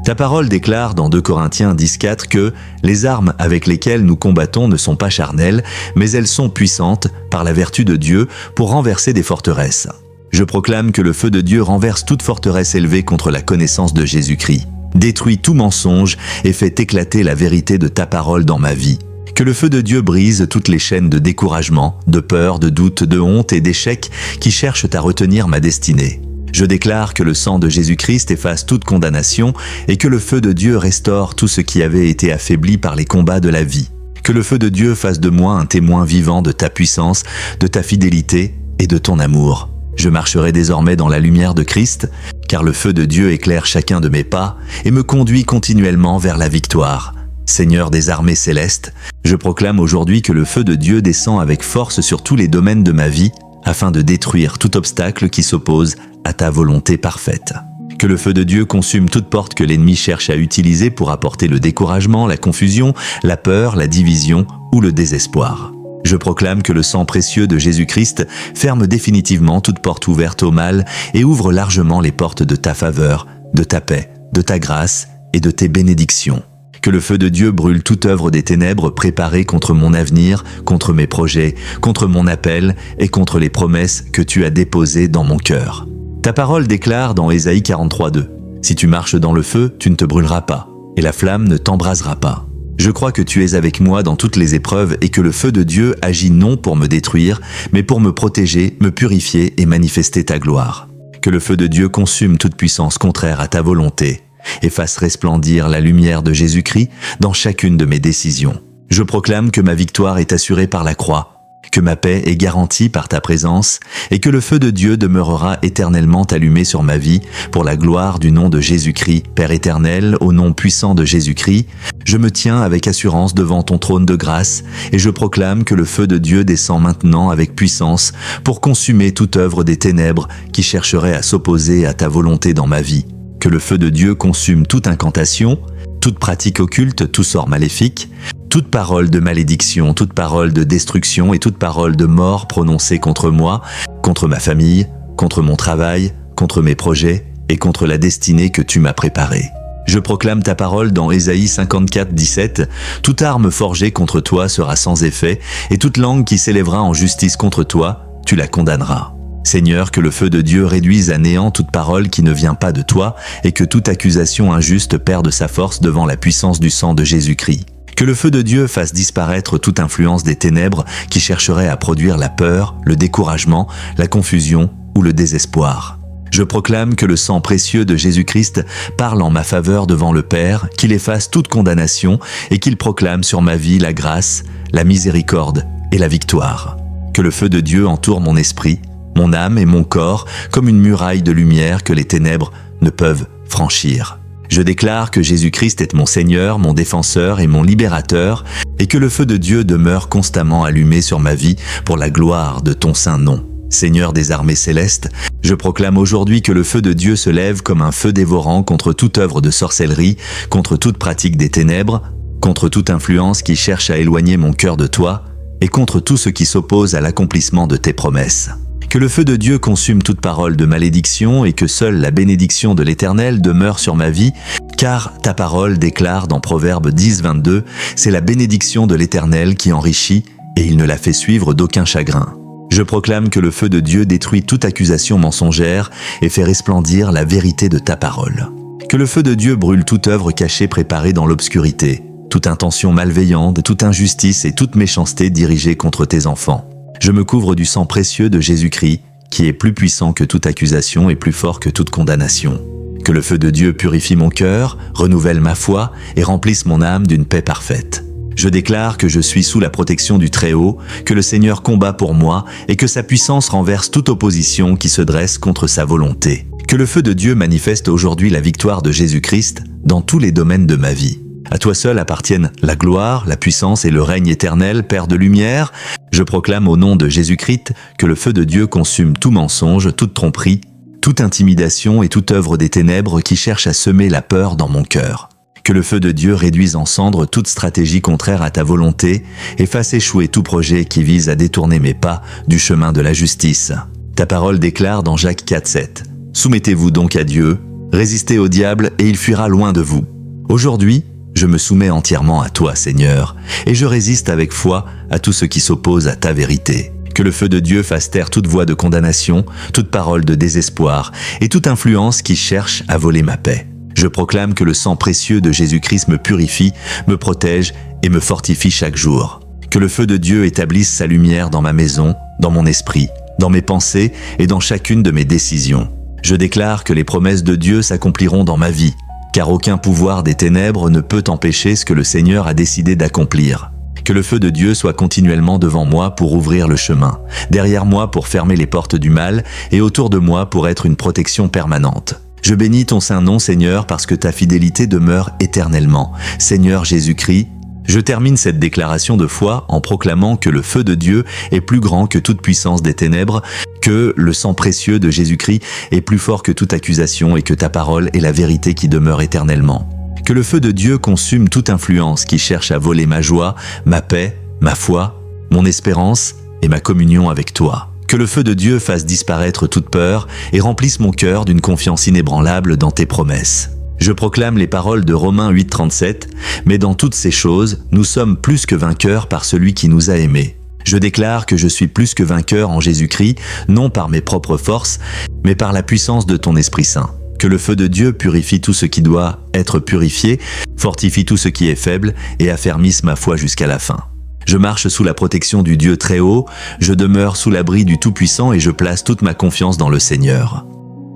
Ta parole déclare dans 2 Corinthiens 10:4 que les armes avec lesquelles nous combattons ne sont pas charnelles, mais elles sont puissantes par la vertu de Dieu pour renverser des forteresses. Je proclame que le feu de Dieu renverse toute forteresse élevée contre la connaissance de Jésus-Christ, détruit tout mensonge et fait éclater la vérité de ta parole dans ma vie. Que le feu de Dieu brise toutes les chaînes de découragement, de peur, de doute, de honte et d'échec qui cherchent à retenir ma destinée. Je déclare que le sang de Jésus-Christ efface toute condamnation et que le feu de Dieu restaure tout ce qui avait été affaibli par les combats de la vie. Que le feu de Dieu fasse de moi un témoin vivant de ta puissance, de ta fidélité et de ton amour. Je marcherai désormais dans la lumière de Christ, car le feu de Dieu éclaire chacun de mes pas et me conduit continuellement vers la victoire. Seigneur des armées célestes, je proclame aujourd'hui que le feu de Dieu descend avec force sur tous les domaines de ma vie afin de détruire tout obstacle qui s'oppose à ta volonté parfaite. Que le feu de Dieu consume toute porte que l'ennemi cherche à utiliser pour apporter le découragement, la confusion, la peur, la division ou le désespoir. Je proclame que le sang précieux de Jésus-Christ ferme définitivement toute porte ouverte au mal et ouvre largement les portes de ta faveur, de ta paix, de ta grâce et de tes bénédictions. Que le feu de Dieu brûle toute œuvre des ténèbres préparée contre mon avenir, contre mes projets, contre mon appel et contre les promesses que tu as déposées dans mon cœur. Ta parole déclare dans Ésaïe 43:2 « Si tu marches dans le feu, tu ne te brûleras pas, et la flamme ne t'embrasera pas. » Je crois que tu es avec moi dans toutes les épreuves et que le feu de Dieu agit non pour me détruire, mais pour me protéger, me purifier et manifester ta gloire. Que le feu de Dieu consume toute puissance contraire à ta volonté et fasse resplendir la lumière de Jésus-Christ dans chacune de mes décisions. Je proclame que ma victoire est assurée par la croix, que ma paix est garantie par ta présence et que le feu de Dieu demeurera éternellement allumé sur ma vie pour la gloire du nom de Jésus-Christ. Père éternel, au nom puissant de Jésus-Christ, je me tiens avec assurance devant ton trône de grâce et je proclame que le feu de Dieu descend maintenant avec puissance pour consumer toute œuvre des ténèbres qui chercherait à s'opposer à ta volonté dans ma vie. Que le feu de Dieu consume toute incantation, toute pratique occulte, tout sort maléfique, toute parole de malédiction, toute parole de destruction et toute parole de mort prononcée contre moi, contre ma famille, contre mon travail, contre mes projets et contre la destinée que tu m'as préparée. Je proclame ta parole dans Ésaïe 54:17 « Toute arme forgée contre toi sera sans effet, et toute langue qui s'élèvera en justice contre toi, tu la condamneras. » Seigneur, que le feu de Dieu réduise à néant toute parole qui ne vient pas de toi et que toute accusation injuste perde sa force devant la puissance du sang de Jésus-Christ. Que le feu de Dieu fasse disparaître toute influence des ténèbres qui chercherait à produire la peur, le découragement, la confusion ou le désespoir. Je proclame que le sang précieux de Jésus-Christ parle en ma faveur devant le Père, qu'il efface toute condamnation et qu'il proclame sur ma vie la grâce, la miséricorde et la victoire. Que le feu de Dieu entoure mon esprit, mon âme et mon corps comme une muraille de lumière que les ténèbres ne peuvent franchir. Je déclare que Jésus-Christ est mon Seigneur, mon défenseur et mon libérateur, et que le feu de Dieu demeure constamment allumé sur ma vie pour la gloire de ton saint nom. Seigneur des armées célestes, je proclame aujourd'hui que le feu de Dieu se lève comme un feu dévorant contre toute œuvre de sorcellerie, contre toute pratique des ténèbres, contre toute influence qui cherche à éloigner mon cœur de toi, et contre tout ce qui s'oppose à l'accomplissement de tes promesses. Que le feu de Dieu consume toute parole de malédiction et que seule la bénédiction de l'Éternel demeure sur ma vie, car ta parole déclare dans Proverbe 10, 22, « C'est la bénédiction de l'Éternel qui enrichit et il ne la fait suivre d'aucun chagrin. » Je proclame que le feu de Dieu détruit toute accusation mensongère et fait resplendir la vérité de ta parole. Que le feu de Dieu brûle toute œuvre cachée préparée dans l'obscurité, toute intention malveillante, toute injustice et toute méchanceté dirigée contre tes enfants. Je me couvre du sang précieux de Jésus-Christ, qui est plus puissant que toute accusation et plus fort que toute condamnation. Que le feu de Dieu purifie mon cœur, renouvelle ma foi et remplisse mon âme d'une paix parfaite. Je déclare que je suis sous la protection du Très-Haut, que le Seigneur combat pour moi et que sa puissance renverse toute opposition qui se dresse contre sa volonté. Que le feu de Dieu manifeste aujourd'hui la victoire de Jésus-Christ dans tous les domaines de ma vie. À toi seul appartiennent la gloire, la puissance et le règne éternel, Père de lumière. Je proclame au nom de Jésus-Christ que le feu de Dieu consume tout mensonge, toute tromperie, toute intimidation et toute œuvre des ténèbres qui cherche à semer la peur dans mon cœur. Que le feu de Dieu réduise en cendres toute stratégie contraire à ta volonté et fasse échouer tout projet qui vise à détourner mes pas du chemin de la justice. Ta parole déclare dans Jacques 4, 7 « Soumettez-vous donc à Dieu, résistez au diable et il fuira loin de vous. » Aujourd'hui, je me soumets entièrement à toi, Seigneur, et je résiste avec foi à tout ce qui s'oppose à ta vérité. Que le feu de Dieu fasse taire toute voix de condamnation, toute parole de désespoir et toute influence qui cherche à voler ma paix. Je proclame que le sang précieux de Jésus-Christ me purifie, me protège et me fortifie chaque jour. Que le feu de Dieu établisse sa lumière dans ma maison, dans mon esprit, dans mes pensées et dans chacune de mes décisions. Je déclare que les promesses de Dieu s'accompliront dans ma vie, car aucun pouvoir des ténèbres ne peut empêcher ce que le Seigneur a décidé d'accomplir. Que le feu de Dieu soit continuellement devant moi pour ouvrir le chemin, derrière moi pour fermer les portes du mal et autour de moi pour être une protection permanente. Je bénis ton saint nom, Seigneur, parce que ta fidélité demeure éternellement. Seigneur Jésus-Christ, je termine cette déclaration de foi en proclamant que le feu de Dieu est plus grand que toute puissance des ténèbres, que le sang précieux de Jésus-Christ est plus fort que toute accusation et que ta parole est la vérité qui demeure éternellement. Que le feu de Dieu consume toute influence qui cherche à voler ma joie, ma paix, ma foi, mon espérance et ma communion avec toi. Que le feu de Dieu fasse disparaître toute peur et remplisse mon cœur d'une confiance inébranlable dans tes promesses. Je proclame les paroles de Romains 8, 37, « Mais dans toutes ces choses, nous sommes plus que vainqueurs par celui qui nous a aimés. » Je déclare que je suis plus que vainqueur en Jésus-Christ, non par mes propres forces, mais par la puissance de ton Esprit Saint. Que le feu de Dieu purifie tout ce qui doit être purifié, fortifie tout ce qui est faible et affermisse ma foi jusqu'à la fin. Je marche sous la protection du Dieu très haut, je demeure sous l'abri du Tout-Puissant et je place toute ma confiance dans le Seigneur.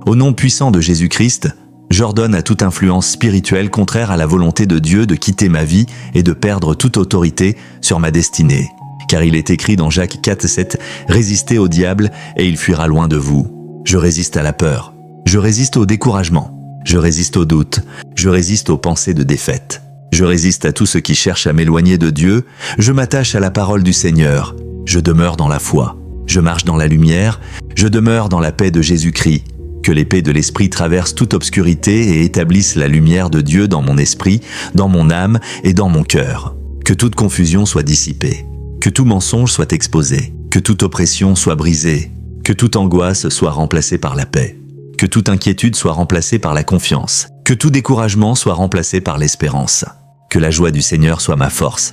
Au nom puissant de Jésus-Christ, j'ordonne à toute influence spirituelle contraire à la volonté de Dieu de quitter ma vie et de perdre toute autorité sur ma destinée. Car il est écrit dans Jacques 4, 7, « Résistez au diable et il fuira loin de vous. » Je résiste à la peur, je résiste au découragement, je résiste au doute, je résiste aux pensées de défaite. Je résiste à tout ce qui cherche à m'éloigner de Dieu, je m'attache à la parole du Seigneur, je demeure dans la foi, je marche dans la lumière, je demeure dans la paix de Jésus-Christ. Que l'épée de l'Esprit traverse toute obscurité et établisse la lumière de Dieu dans mon esprit, dans mon âme et dans mon cœur. Que toute confusion soit dissipée, que tout mensonge soit exposé, que toute oppression soit brisée, que toute angoisse soit remplacée par la paix, que toute inquiétude soit remplacée par la confiance, que tout découragement soit remplacé par l'espérance. Que la joie du Seigneur soit ma force,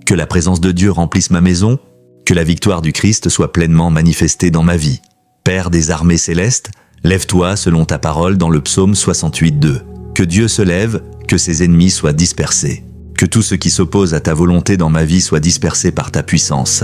que la présence de Dieu remplisse ma maison, que la victoire du Christ soit pleinement manifestée dans ma vie. Père des armées célestes, lève-toi selon ta parole dans le psaume 68, 2. Que Dieu se lève, que ses ennemis soient dispersés. Que tout ce qui s'oppose à ta volonté dans ma vie soit dispersé par ta puissance.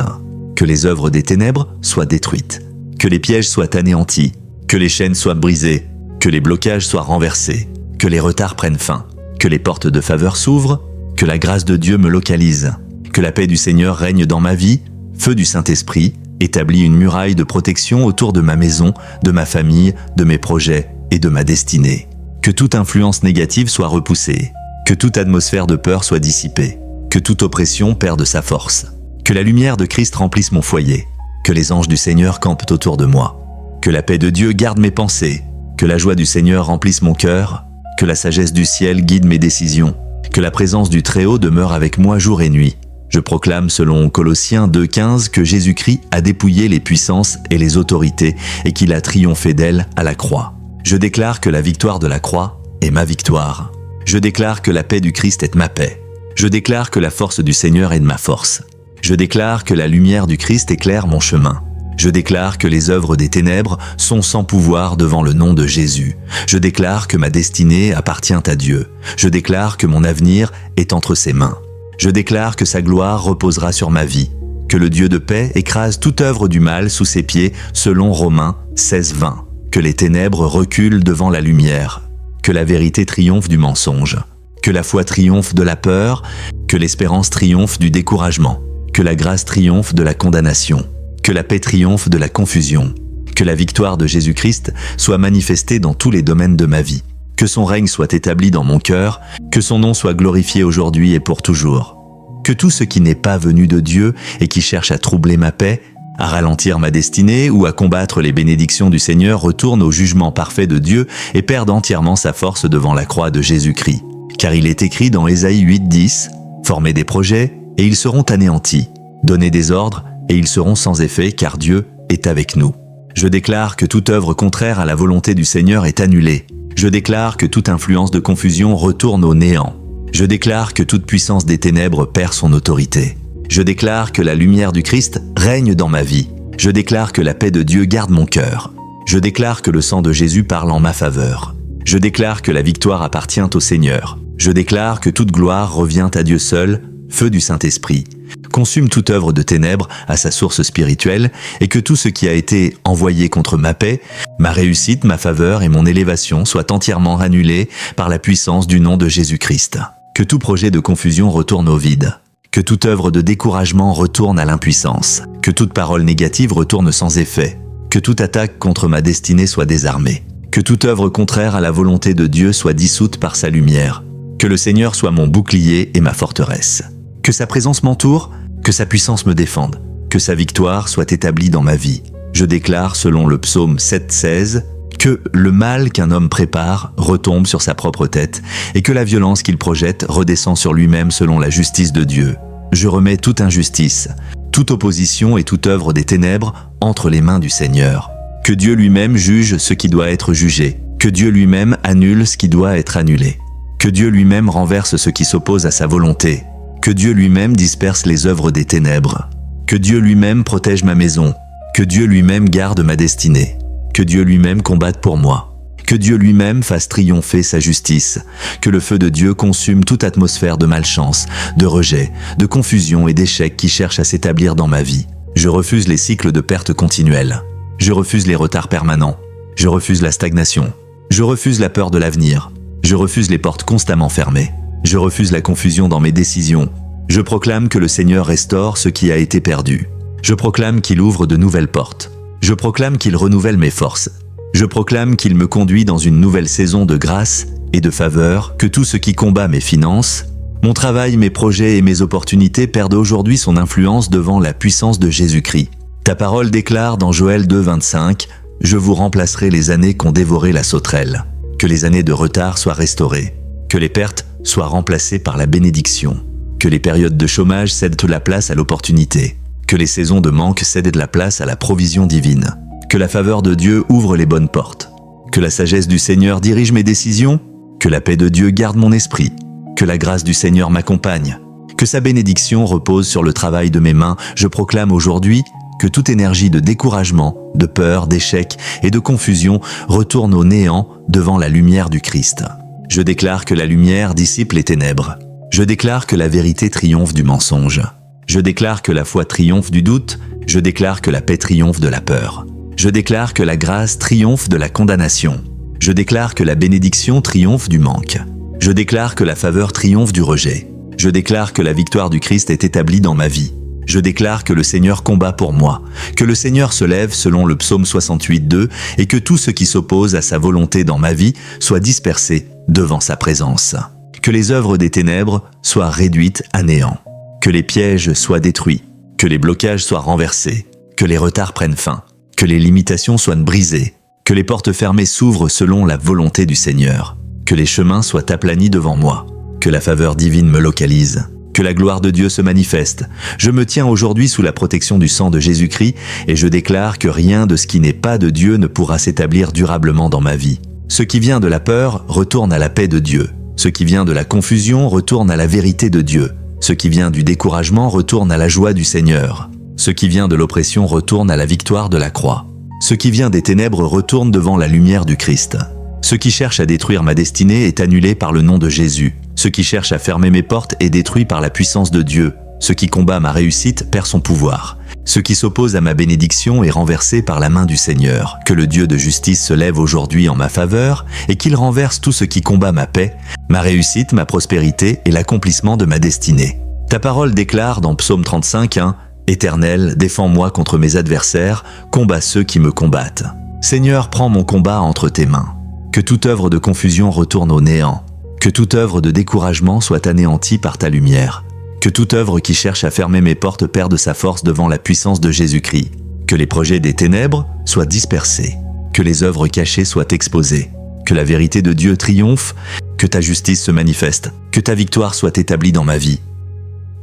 Que les œuvres des ténèbres soient détruites. Que les pièges soient anéantis. Que les chaînes soient brisées. que les blocages soient renversés, que les retards prennent fin, que les portes de faveur s'ouvrent, que la grâce de Dieu me localise, que la paix du Seigneur règne dans ma vie, feu du Saint-Esprit, établit une muraille de protection autour de ma maison, de ma famille, de mes projets et de ma destinée. Que toute influence négative soit repoussée, que toute atmosphère de peur soit dissipée, que toute oppression perde sa force, que la lumière de Christ remplisse mon foyer, que les anges du Seigneur campent autour de moi, que la paix de Dieu garde mes pensées, que la joie du Seigneur remplisse mon cœur, que la sagesse du ciel guide mes décisions, que la présence du Très-Haut demeure avec moi jour et nuit. Je proclame selon Colossiens 2,15 que Jésus-Christ a dépouillé les puissances et les autorités et qu'il a triomphé d'elles à la croix. Je déclare que la victoire de la croix est ma victoire. Je déclare que la paix du Christ est ma paix. Je déclare que la force du Seigneur est de ma force. Je déclare que la lumière du Christ éclaire mon chemin. Je déclare que les œuvres des ténèbres sont sans pouvoir devant le nom de Jésus. Je déclare que ma destinée appartient à Dieu. Je déclare que mon avenir est entre ses mains. Je déclare que sa gloire reposera sur ma vie, que le Dieu de paix écrase toute œuvre du mal sous ses pieds selon Romains 16:20, que les ténèbres reculent devant la lumière, que la vérité triomphe du mensonge, que la foi triomphe de la peur, que l'espérance triomphe du découragement, que la grâce triomphe de la condamnation, que la paix triomphe de la confusion, que la victoire de Jésus-Christ soit manifestée dans tous les domaines de ma vie, que son règne soit établi dans mon cœur, que son nom soit glorifié aujourd'hui et pour toujours. Que tout ce qui n'est pas venu de Dieu et qui cherche à troubler ma paix, à ralentir ma destinée ou à combattre les bénédictions du Seigneur retourne au jugement parfait de Dieu et perde entièrement sa force devant la croix de Jésus-Christ. Car il est écrit dans Ésaïe 8:10, « Formez des projets et ils seront anéantis. Donnez des ordres et ils seront sans effet car Dieu est avec nous. » Je déclare que toute œuvre contraire à la volonté du Seigneur est annulée. Je déclare que toute influence de confusion retourne au néant. Je déclare que toute puissance des ténèbres perd son autorité. Je déclare que la lumière du Christ règne dans ma vie. Je déclare que la paix de Dieu garde mon cœur. Je déclare que le sang de Jésus parle en ma faveur. Je déclare que la victoire appartient au Seigneur. Je déclare que toute gloire revient à Dieu seul, feu du Saint-Esprit. Consume toute œuvre de ténèbres à sa source spirituelle et que tout ce qui a été envoyé contre ma paix, ma réussite, ma faveur et mon élévation soit entièrement annulé par la puissance du nom de Jésus-Christ. Que tout projet de confusion retourne au vide. Que toute œuvre de découragement retourne à l'impuissance. Que toute parole négative retourne sans effet. Que toute attaque contre ma destinée soit désarmée. Que toute œuvre contraire à la volonté de Dieu soit dissoute par sa lumière. Que le Seigneur soit mon bouclier et ma forteresse. Que sa présence m'entoure, que sa puissance me défende, que sa victoire soit établie dans ma vie. Je déclare, selon le psaume 7:16, que le mal qu'un homme prépare retombe sur sa propre tête et que la violence qu'il projette redescend sur lui-même selon la justice de Dieu. Je remets toute injustice, toute opposition et toute œuvre des ténèbres entre les mains du Seigneur. Que Dieu lui-même juge ce qui doit être jugé, que Dieu lui-même annule ce qui doit être annulé, que Dieu lui-même renverse ce qui s'oppose à sa volonté, que Dieu lui-même disperse les œuvres des ténèbres, que Dieu lui-même protège ma maison, que Dieu lui-même garde ma destinée, que Dieu lui-même combatte pour moi, que Dieu lui-même fasse triompher sa justice, que le feu de Dieu consume toute atmosphère de malchance, de rejet, de confusion et d'échec qui cherche à s'établir dans ma vie. Je refuse les cycles de perte continuelle. Je refuse les retards permanents. Je refuse la stagnation. Je refuse la peur de l'avenir. Je refuse les portes constamment fermées. Je refuse la confusion dans mes décisions. Je proclame que le Seigneur restaure ce qui a été perdu. Je proclame qu'il ouvre de nouvelles portes. Je proclame qu'il renouvelle mes forces. Je proclame qu'il me conduit dans une nouvelle saison de grâce et de faveur, que tout ce qui combat mes finances, mon travail, mes projets et mes opportunités perdent aujourd'hui son influence devant la puissance de Jésus-Christ. Ta parole déclare dans Joël 2:25, « Je vous remplacerai les années qu'ont dévoré la sauterelle. Que les années de retard soient restaurées. Que les pertes soient remplacées par la bénédiction. Que les périodes de chômage cèdent la place à l'opportunité. Que les saisons de manque cèdent la place à la provision divine. Que la faveur de Dieu ouvre les bonnes portes. Que la sagesse du Seigneur dirige mes décisions. Que la paix de Dieu garde mon esprit. Que la grâce du Seigneur m'accompagne. Que sa bénédiction repose sur le travail de mes mains. Je proclame aujourd'hui que toute énergie de découragement, de peur, d'échec et de confusion retourne au néant devant la lumière du Christ. Je déclare que la lumière dissipe les ténèbres. Je déclare que la vérité triomphe du mensonge. Je déclare que la foi triomphe du doute. Je déclare que la paix triomphe de la peur. Je déclare que la grâce triomphe de la condamnation. Je déclare que la bénédiction triomphe du manque. Je déclare que la faveur triomphe du rejet. Je déclare que la victoire du Christ est établie dans ma vie. Je déclare que le Seigneur combat pour moi, que le Seigneur se lève selon le psaume 68:2 et que tout ce qui s'oppose à sa volonté dans ma vie soit dispersé devant sa présence. Que les œuvres des ténèbres soient réduites à néant. Que les pièges soient détruits. Que les blocages soient renversés. Que les retards prennent fin. Que les limitations soient brisées. Que les portes fermées s'ouvrent selon la volonté du Seigneur. Que les chemins soient aplanis devant moi. Que la faveur divine me localise. Que la gloire de Dieu se manifeste. Je me tiens aujourd'hui sous la protection du sang de Jésus-Christ et je déclare que rien de ce qui n'est pas de Dieu ne pourra s'établir durablement dans ma vie. Ce qui vient de la peur retourne à la paix de Dieu. Ce qui vient de la confusion retourne à la vérité de Dieu. Ce qui vient du découragement retourne à la joie du Seigneur. Ce qui vient de l'oppression retourne à la victoire de la croix. Ce qui vient des ténèbres retourne devant la lumière du Christ. Ce qui cherche à détruire ma destinée est annulé par le nom de Jésus. Ce qui cherche à fermer mes portes est détruit par la puissance de Dieu. Ce qui combat ma réussite perd son pouvoir. Ce qui s'oppose à ma bénédiction est renversé par la main du Seigneur. Que le Dieu de justice se lève aujourd'hui en ma faveur et qu'il renverse tout ce qui combat ma paix, ma réussite, ma prospérité et l'accomplissement de ma destinée. Ta parole déclare dans Psaume 35:1 « Éternel, défends-moi contre mes adversaires, combats ceux qui me combattent. Seigneur, prends mon combat entre tes mains. Que toute œuvre de confusion retourne au néant. Que toute œuvre de découragement soit anéantie par ta lumière. Que toute œuvre qui cherche à fermer mes portes perde sa force devant la puissance de Jésus-Christ. Que les projets des ténèbres soient dispersés. Que les œuvres cachées soient exposées. Que la vérité de Dieu triomphe. Que ta justice se manifeste. Que ta victoire soit établie dans ma vie.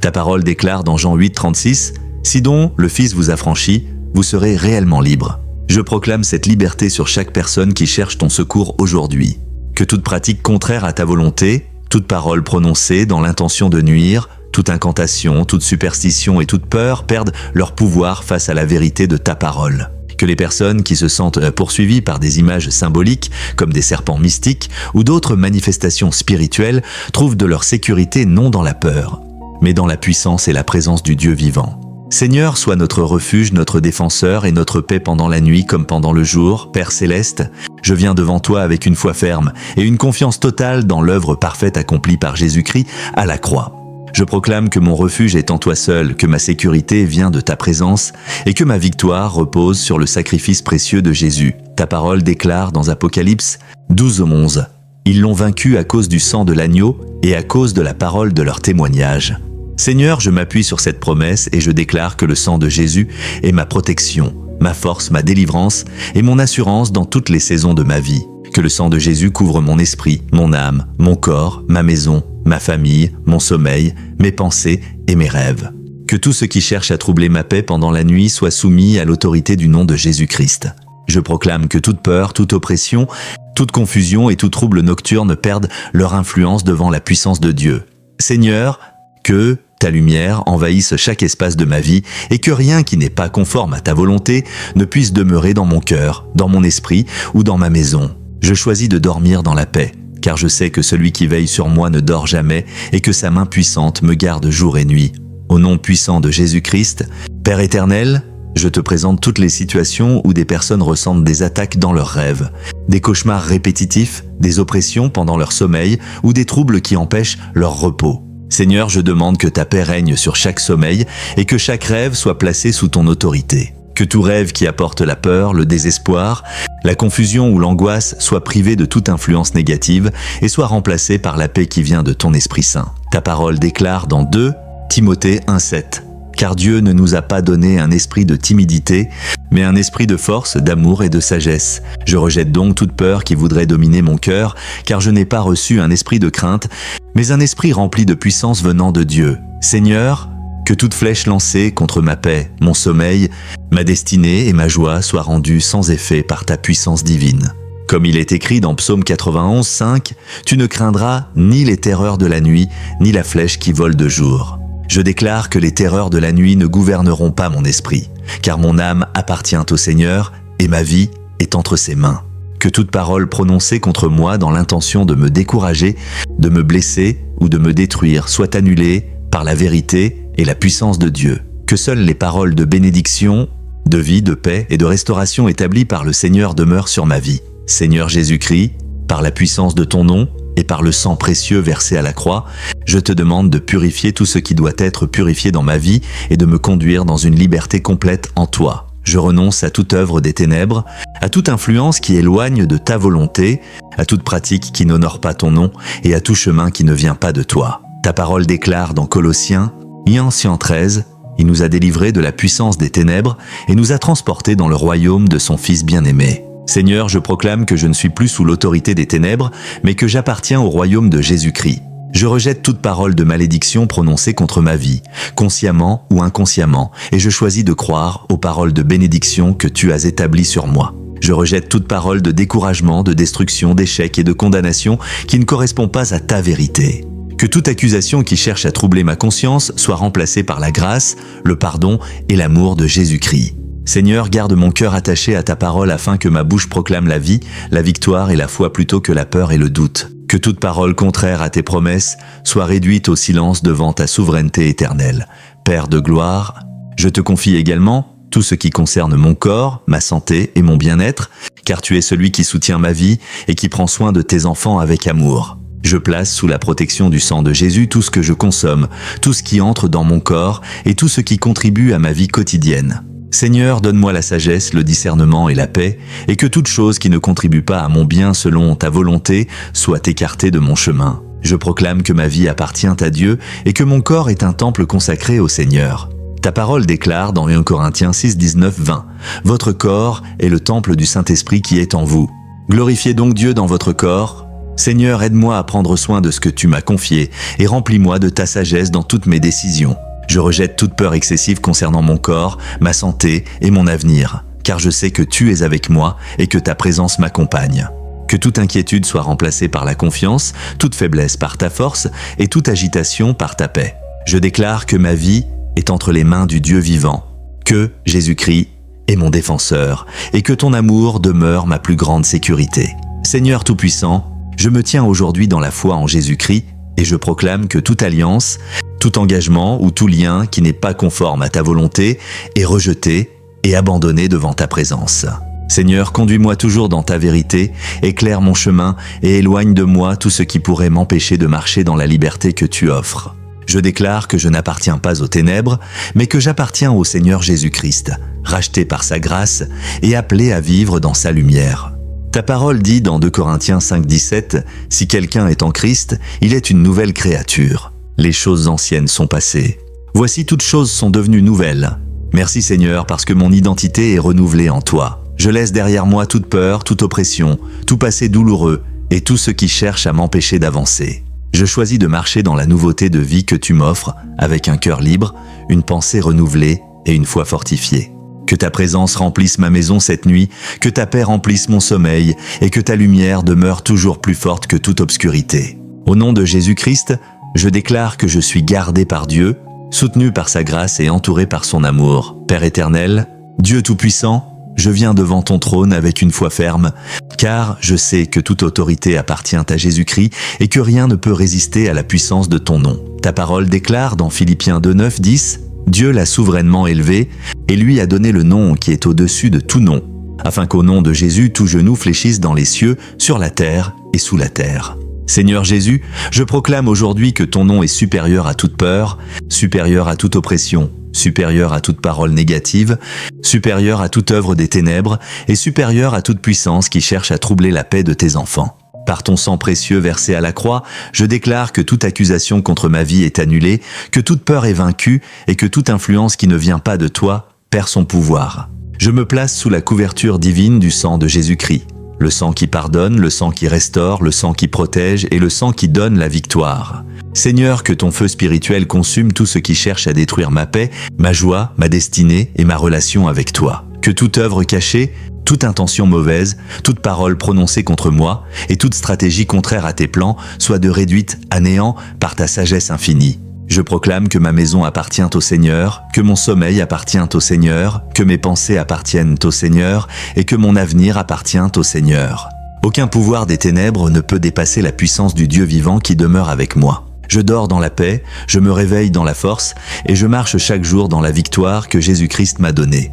Ta parole déclare dans Jean 8:36 « Si donc le Fils vous affranchit, vous serez réellement libre. » Je proclame cette liberté sur chaque personne qui cherche ton secours aujourd'hui. Que toute pratique contraire à ta volonté, toute parole prononcée dans l'intention de nuire, toute incantation, toute superstition et toute peur perdent leur pouvoir face à la vérité de ta parole. Que les personnes qui se sentent poursuivies par des images symboliques, comme des serpents mystiques ou d'autres manifestations spirituelles, trouvent de leur sécurité non dans la peur, mais dans la puissance et la présence du Dieu vivant. Seigneur, sois notre refuge, notre défenseur et notre paix pendant la nuit comme pendant le jour. Père céleste, je viens devant toi avec une foi ferme et une confiance totale dans l'œuvre parfaite accomplie par Jésus-Christ à la croix. Je proclame que mon refuge est en toi seul, que ma sécurité vient de ta présence et que ma victoire repose sur le sacrifice précieux de Jésus. Ta parole déclare dans Apocalypse 12:11 « Ils l'ont vaincu à cause du sang de l'agneau et à cause de la parole de leur témoignage. » Seigneur, je m'appuie sur cette promesse et je déclare que le sang de Jésus est ma protection, ma force, ma délivrance et mon assurance dans toutes les saisons de ma vie. Que le sang de Jésus couvre mon esprit, mon âme, mon corps, ma maison, ma famille, mon sommeil, mes pensées et mes rêves. Que tout ce qui cherche à troubler ma paix pendant la nuit soit soumis à l'autorité du nom de Jésus-Christ. Je proclame que toute peur, toute oppression, toute confusion et tout trouble nocturne perdent leur influence devant la puissance de Dieu. Seigneur, que ta lumière envahisse chaque espace de ma vie et que rien qui n'est pas conforme à ta volonté ne puisse demeurer dans mon cœur, dans mon esprit ou dans ma maison. Je choisis de dormir dans la paix, car je sais que celui qui veille sur moi ne dort jamais et que sa main puissante me garde jour et nuit. Au nom puissant de Jésus-Christ, Père éternel, je te présente toutes les situations où des personnes ressentent des attaques dans leurs rêves, des cauchemars répétitifs, des oppressions pendant leur sommeil ou des troubles qui empêchent leur repos. Seigneur, je demande que ta paix règne sur chaque sommeil et que chaque rêve soit placé sous ton autorité. Que tout rêve qui apporte la peur, le désespoir, la confusion ou l'angoisse soit privé de toute influence négative et soit remplacé par la paix qui vient de ton Esprit Saint. Ta parole déclare dans 2 Timothée 1:7 « Car Dieu ne nous a pas donné un esprit de timidité, mais un esprit de force, d'amour et de sagesse. Je rejette donc toute peur qui voudrait dominer mon cœur, car je n'ai pas reçu un esprit de crainte, mais un esprit rempli de puissance venant de Dieu. Seigneur, que toute flèche lancée contre ma paix, mon sommeil, ma destinée et ma joie soient rendues sans effet par ta puissance divine. Comme il est écrit dans Psaume 91:5, « Tu ne craindras ni les terreurs de la nuit, ni la flèche qui vole de jour. » Je déclare que les terreurs de la nuit ne gouverneront pas mon esprit, car mon âme appartient au Seigneur et ma vie est entre ses mains. Que toute parole prononcée contre moi dans l'intention de me décourager, de me blesser ou de me détruire soit annulée par la vérité et la puissance de Dieu. Que seules les paroles de bénédiction, de vie, de paix et de restauration établies par le Seigneur demeurent sur ma vie. Seigneur Jésus-Christ, par la puissance de ton nom et par le sang précieux versé à la croix, je te demande de purifier tout ce qui doit être purifié dans ma vie et de me conduire dans une liberté complète en toi. Je renonce à toute œuvre des ténèbres, à toute influence qui éloigne de ta volonté, à toute pratique qui n'honore pas ton nom et à tout chemin qui ne vient pas de toi. Ta parole déclare dans Colossiens, Ian 13, il nous a délivrés de la puissance des ténèbres et nous a transportés dans le royaume de son Fils bien-aimé. Seigneur, je proclame que je ne suis plus sous l'autorité des ténèbres, mais que j'appartiens au royaume de Jésus-Christ. Je rejette toute parole de malédiction prononcée contre ma vie, consciemment ou inconsciemment, et je choisis de croire aux paroles de bénédiction que tu as établies sur moi. Je rejette toute parole de découragement, de destruction, d'échec et de condamnation qui ne correspond pas à ta vérité. Que toute accusation qui cherche à troubler ma conscience soit remplacée par la grâce, le pardon et l'amour de Jésus-Christ. Seigneur, garde mon cœur attaché à ta parole afin que ma bouche proclame la vie, la victoire et la foi plutôt que la peur et le doute. Que toute parole contraire à tes promesses soit réduite au silence devant ta souveraineté éternelle. Père de gloire, je te confie également tout ce qui concerne mon corps, ma santé et mon bien-être, car tu es celui qui soutient ma vie et qui prend soin de tes enfants avec amour. Je place sous la protection du sang de Jésus tout ce que je consomme, tout ce qui entre dans mon corps et tout ce qui contribue à ma vie quotidienne. Seigneur, donne-moi la sagesse, le discernement et la paix, et que toute chose qui ne contribue pas à mon bien selon ta volonté soit écartée de mon chemin. Je proclame que ma vie appartient à Dieu et que mon corps est un temple consacré au Seigneur. Ta parole déclare dans 1 Corinthiens 6, 19, 20, « Votre corps est le temple du Saint-Esprit qui est en vous. Glorifiez donc Dieu dans votre corps. Seigneur, aide-moi à prendre soin de ce que tu m'as confié et remplis-moi de ta sagesse dans toutes mes décisions. Je rejette toute peur excessive concernant mon corps, ma santé et mon avenir, car je sais que tu es avec moi et que ta présence m'accompagne. Que toute inquiétude soit remplacée par la confiance, toute faiblesse par ta force et toute agitation par ta paix. Je déclare que ma vie est entre les mains du Dieu vivant, que Jésus-Christ est mon défenseur et que ton amour demeure ma plus grande sécurité. Seigneur Tout-Puissant, je me tiens aujourd'hui dans la foi en Jésus-Christ et je proclame que toute alliance, tout engagement ou tout lien qui n'est pas conforme à ta volonté est rejeté et abandonné devant ta présence. Seigneur, conduis-moi toujours dans ta vérité, éclaire mon chemin et éloigne de moi tout ce qui pourrait m'empêcher de marcher dans la liberté que tu offres. Je déclare que je n'appartiens pas aux ténèbres, mais que j'appartiens au Seigneur Jésus-Christ, racheté par sa grâce et appelé à vivre dans sa lumière. Ta parole dit dans 2 Corinthiens 5, 17, « Si quelqu'un est en Christ, il est une nouvelle créature. Les choses anciennes sont passées. Voici toutes choses sont devenues nouvelles. Merci Seigneur parce que mon identité est renouvelée en toi. Je laisse derrière moi toute peur, toute oppression, tout passé douloureux et tout ce qui cherche à m'empêcher d'avancer. Je choisis de marcher dans la nouveauté de vie que tu m'offres avec un cœur libre, une pensée renouvelée et une foi fortifiée. Que ta présence remplisse ma maison cette nuit, que ta paix remplisse mon sommeil et que ta lumière demeure toujours plus forte que toute obscurité. Au nom de Jésus-Christ, je déclare que je suis gardé par Dieu, soutenu par sa grâce et entouré par son amour. Père éternel, Dieu Tout-Puissant, je viens devant ton trône avec une foi ferme, car je sais que toute autorité appartient à Jésus-Christ et que rien ne peut résister à la puissance de ton nom. Ta parole déclare dans Philippiens 2, 9, 10, « Dieu l'a souverainement élevé et lui a donné le nom qui est au-dessus de tout nom, afin qu'au nom de Jésus tout genou fléchisse dans les cieux, sur la terre et sous la terre. » Seigneur Jésus, je proclame aujourd'hui que ton nom est supérieur à toute peur, supérieur à toute oppression, supérieur à toute parole négative, supérieur à toute œuvre des ténèbres et supérieur à toute puissance qui cherche à troubler la paix de tes enfants. Par ton sang précieux versé à la croix, je déclare que toute accusation contre ma vie est annulée, que toute peur est vaincue et que toute influence qui ne vient pas de toi perd son pouvoir. Je me place sous la couverture divine du sang de Jésus-Christ. Le sang qui pardonne, le sang qui restaure, le sang qui protège et le sang qui donne la victoire. Seigneur, que ton feu spirituel consume tout ce qui cherche à détruire ma paix, ma joie, ma destinée et ma relation avec toi. Que toute œuvre cachée, toute intention mauvaise, toute parole prononcée contre moi et toute stratégie contraire à tes plans soit de réduite à néant par ta sagesse infinie. Je proclame que ma maison appartient au Seigneur, que mon sommeil appartient au Seigneur, que mes pensées appartiennent au Seigneur et que mon avenir appartient au Seigneur. Aucun pouvoir des ténèbres ne peut dépasser la puissance du Dieu vivant qui demeure avec moi. Je dors dans la paix, je me réveille dans la force et je marche chaque jour dans la victoire que Jésus-Christ m'a donnée.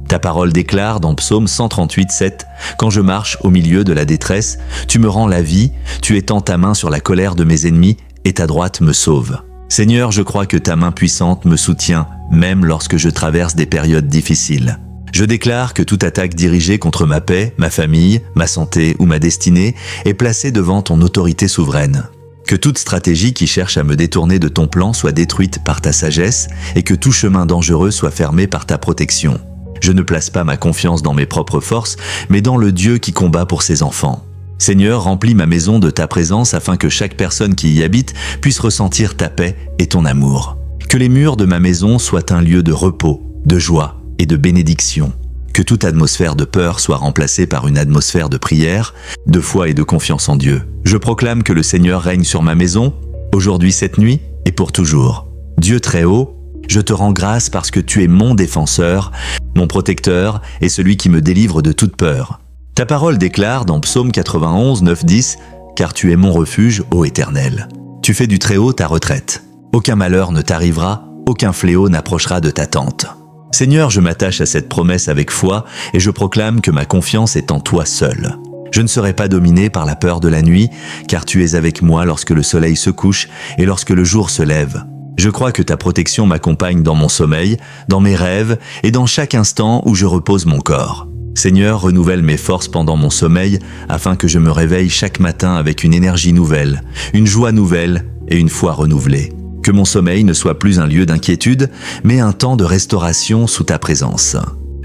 Ta parole déclare dans Psaume 138, 7 « Quand je marche au milieu de la détresse, tu me rends la vie, tu étends ta main sur la colère de mes ennemis et ta droite me sauve. » Seigneur, je crois que ta main puissante me soutient, même lorsque je traverse des périodes difficiles. Je déclare que toute attaque dirigée contre ma paix, ma famille, ma santé ou ma destinée est placée devant ton autorité souveraine. Que toute stratégie qui cherche à me détourner de ton plan soit détruite par ta sagesse et que tout chemin dangereux soit fermé par ta protection. Je ne place pas ma confiance dans mes propres forces, mais dans le Dieu qui combat pour ses enfants. Seigneur, remplis ma maison de ta présence afin que chaque personne qui y habite puisse ressentir ta paix et ton amour. Que les murs de ma maison soient un lieu de repos, de joie et de bénédiction. Que toute atmosphère de peur soit remplacée par une atmosphère de prière, de foi et de confiance en Dieu. Je proclame que le Seigneur règne sur ma maison, aujourd'hui, cette nuit et pour toujours. Dieu très haut, je te rends grâce parce que tu es mon défenseur, mon protecteur et celui qui me délivre de toute peur. Ta parole déclare dans Psaume 91, 9, 10 « Car tu es mon refuge, ô Éternel. Tu fais du Très-Haut ta retraite. Aucun malheur ne t'arrivera, aucun fléau n'approchera de ta tente. » Seigneur, je m'attache à cette promesse avec foi et je proclame que ma confiance est en toi seul. Je ne serai pas dominé par la peur de la nuit, car tu es avec moi lorsque le soleil se couche et lorsque le jour se lève. Je crois que ta protection m'accompagne dans mon sommeil, dans mes rêves et dans chaque instant où je repose mon corps. Seigneur, renouvelle mes forces pendant mon sommeil afin que je me réveille chaque matin avec une énergie nouvelle, une joie nouvelle et une foi renouvelée. Que mon sommeil ne soit plus un lieu d'inquiétude, mais un temps de restauration sous ta présence.